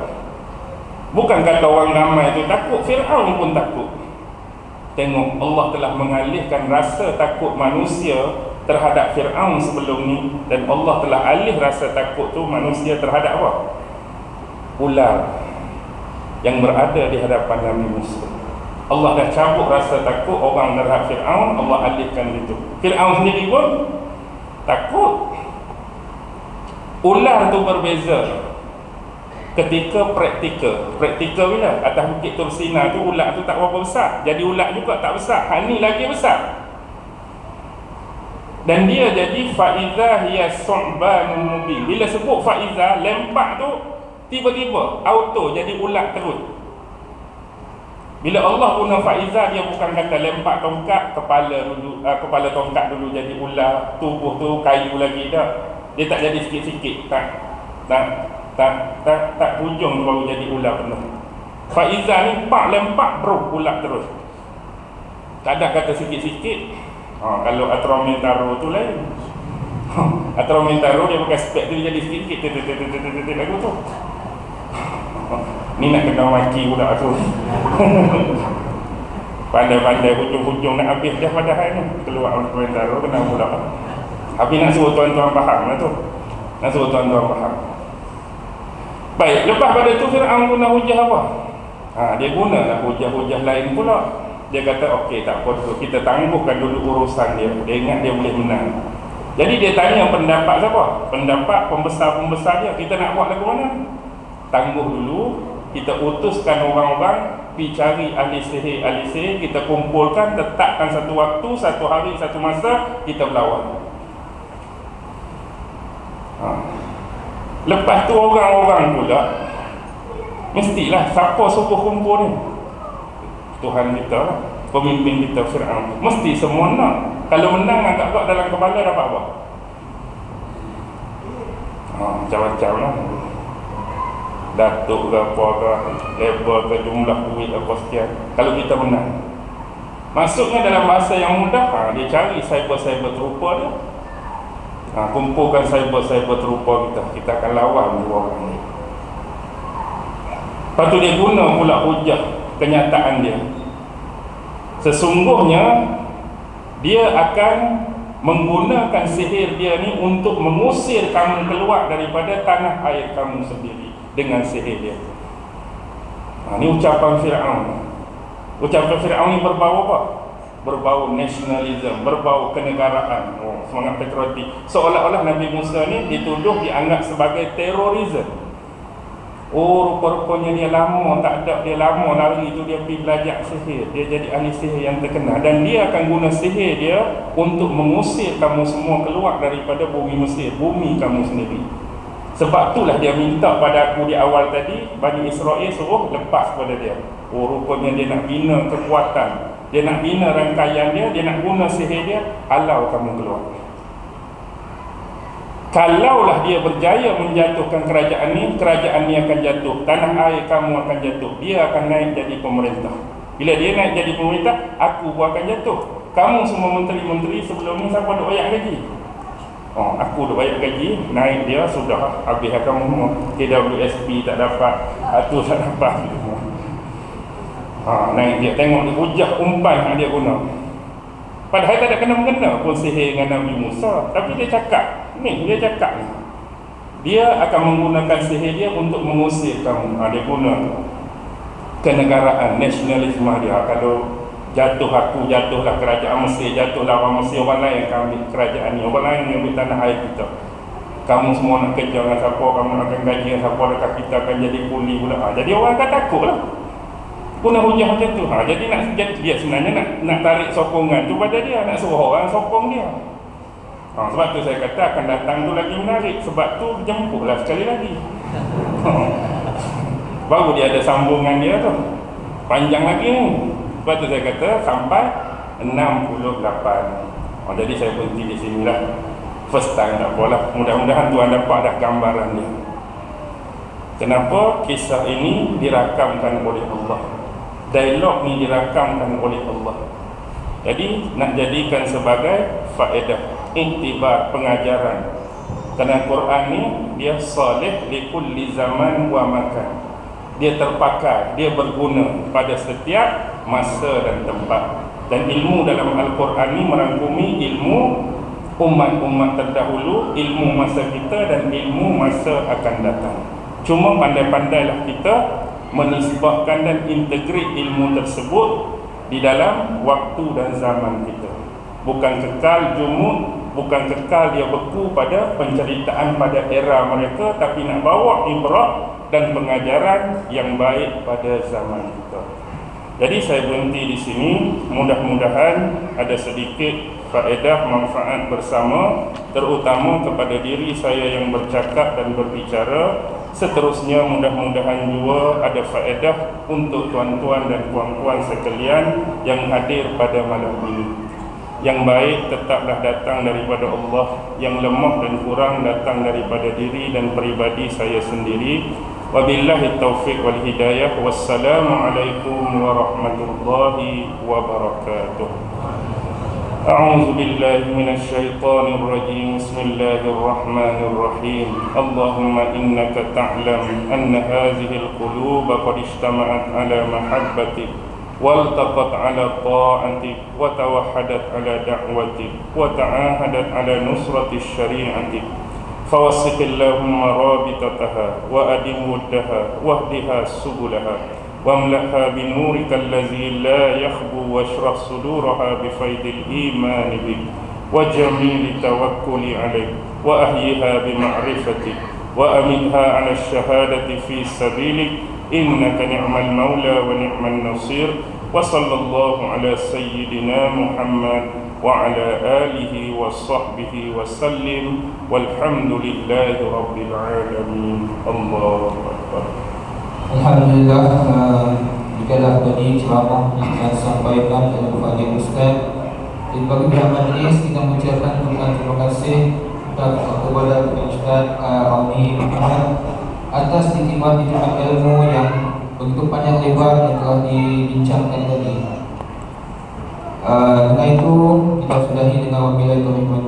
Bukan kata orang ramai tu takut, Fir'aun pun takut. Tengok, Allah telah mengalihkan rasa takut manusia terhadap Fir'aun sebelum ni, dan Allah telah alih rasa takut tu manusia terhadap apa? Ular yang berada di hadapan Nabi Musa. Allah dah cabut rasa takut orang terhadap Fir'aun, Allah alihkan itu. Fir'aun sendiri pun takut. Ular tu berbeza ketika praktikal bila atas bukit Tursina tu, ular tu tak berapa besar, jadi ular juga tak besar. Ni lagi besar, dan dia jadi faiza hiya su'banun mubin. Bila sebut faiza, lempak tu tiba-tiba auto jadi ular terus. Bila Allah guna faiza, dia bukan kata lempak tongkat, kepala tongkat dulu jadi ular, tubuh tu kayu lagi dah. Dia tak jadi sikit-sikit, tak hujung baru jadi ular penuh. Faiza ni pak lempak bro, ular terus. Tak ada kata sikit-sikit. Kalau Atromintaro tu lain. Atromintaro dia pakai spek tu, dia jadi sikit-sikit lagu tu. Ni nak kena maki pula tu. Pandai-pandai hujung-hujung nak habis dah padahal ni. Keluar Atromintaro kena pula. Habis nak suruh tuan-tuan faham lah tu. Nak suruh tuan-tuan faham. Baik, lepas pada tu Fir'aun guna hujah apa? Dia gunalah hujah-hujah lain pula. Dia kata okey, tak apa tu, kita tangguhkan dulu urusan dia. Dia ingat dia boleh menang. Jadi dia tanya pendapat siapa? Pendapat pembesar-pembesar dia. Kita nak buat lagu mana? Tangguh dulu. Kita utuskan orang-orang pergi cari ahli sihir, kita kumpulkan, tetapkan satu waktu, satu hari, satu masa, kita berlawan. Lepas tu orang-orang pula mestilah siapa suruh kumpul ni? Tuhan kita lah, pemimpin kita Fir'aun. Mesti semua nak. Kalau menang agak-agak dalam kepala dapat apa? Macam-macam lah. Datuk ke apa ke, level ke, jumlah duit apa sekian. Kalau kita menang, maksudnya dalam bahasa yang mudah, dia cari cyber terupa dia. Kumpulkan cyber terupa kita akan lawan dua orang ni. Lepas tu dia guna pula hujah kenyataan dia. Sesungguhnya dia akan menggunakan sihir dia ni untuk mengusir kamu keluar daripada tanah air kamu sendiri dengan sihir dia. Ini ucapan Fir'aun. Ucapan Fir'aun ni berbau apa? Berbau nasionalisme, berbau kenegaraan, semangat patriotik. Seolah-olah Nabi Musa ni dituduh, dianggap sebagai terorisme. Oh, rupa-rupanya dia lama tak ada, dia lama lari tu dia pergi belajar sihir, dia jadi ahli sihir yang terkenal, dan dia akan guna sihir dia untuk mengusir kamu semua keluar daripada bumi Mesir, bumi kamu sendiri. Sebab itulah dia minta pada aku di awal tadi, Bani Israel suruh lepas pada dia. Oh, rupanya dia nak bina kekuatan, dia nak bina rangkaian dia nak guna sihir dia, halau kamu keluar. Kalaulah dia berjaya menjatuhkan kerajaan ni akan jatuh, tanah air kamu akan jatuh, dia akan naik jadi pemerintah. Bila dia naik jadi pemerintah, aku pun akan jatuh. Kamu semua menteri-menteri sebelum ni siapa duk bayar gaji? Aku duk bayar gaji, naik dia sudah habis kamu KWSP tak dapat, tu tak dapat. Naik dia, tengok dia hujah umpan yang dia guna. Padahal tak ada kena-mengena pun sihir dengan Nabi Musa, tapi dia cakap dia akan menggunakan sihir dia untuk mengusir kamu. Dia guna kenegaraan, nasionalisme dia. Kalau jatuhlah kerajaan Mesir, jatuhlah orang Mesir, orang lain akan ambil kerajaan ni, orang lain yang ambil tanah air kita. Kamu semua nak kerja dengan siapa, kamu akan gaji dengan siapa, dekat kita akan jadi kuli pula. Jadi orang akan takut lah guna hujah macam tu. Jadi dia sebenarnya nak tarik sokongan tu pada dia, nak suruh orang sokong dia. Sebab tu saya kata akan datang tu lagi menarik. Sebab tu jemputlah sekali lagi. Baru dia ada sambungan dia tu, panjang lagi ni. Sebab tu saya kata sampai 68. Jadi saya berhenti di sinilah. First time tak apalah. Mudah-mudahan tuan dapat dah gambaran dia. Kenapa kisah ini dirakamkan oleh Allah, dialog ni dirakamkan oleh Allah. Jadi nak jadikan sebagai faedah, iktibar, pengajaran. Kerana Quran ni dia salih li kulli zaman wa makan. Dia terpakai, dia berguna pada setiap masa dan tempat. Dan ilmu dalam Al-Quran ni merangkumi ilmu umat-umat terdahulu, ilmu masa kita dan ilmu masa akan datang. Cuma pandai-pandailah kita menisbahkan dan integrate ilmu tersebut di dalam waktu dan zaman kita. Bukan kekal jumud, bukan kekal dia beku pada penceritaan pada era mereka, tapi nak bawa ibrah dan pengajaran yang baik pada zaman kita. Jadi saya berhenti di sini. Mudah-mudahan ada sedikit faedah manfaat bersama, terutama kepada diri saya yang bercakap dan berbicara. Seterusnya mudah-mudahan juga ada faedah untuk tuan-tuan dan puan-puan sekalian yang hadir pada malam ini. Yang baik tetaplah datang daripada Allah, yang lemah dan kurang datang daripada diri dan peribadi saya sendiri. Wabillahi taufiq wal hidayah. Wassalamualaikum warahmatullahi wabarakatuh. أعوذ بالله من الشيطان الرجيم. بسم الله الرحمن الرحيم. اللهم إنك تعلم أن هذه القلوب قد اجتمعت على محبتك والتقت على طاعتك وتوحدت على دعوتك وتعاهدت على نصرة الشريعة، فوثق اللهم رابطتها وأدم ودها واهدها سبلها واملأها بنورك الذي لا يخبو واشرح صدورها بفيض الإيمان بك وجميل التوكل عليك وأحيها بمعرفتك وأمتها على الشهادة في سبيلك إنك نعم المولى ونعم النصير. وصلى الله على سيدنا محمد وعلى آله وصحبه وسلم والحمد لله رب العالمين. الله أكبر. Alhamdulillah, jikalau tadi ceramah yang saya sampaikan oleh Bapak Ustaz, bagi pihak majlis kita mengucapkan terima kasih kepada Ustaz Auni Muhammad atas titipan-titipan ilmu yang begitu panjang lebar yang telah dibincangkan tadi. Dengan itu kita sudahi dengan wabillahi taufiq.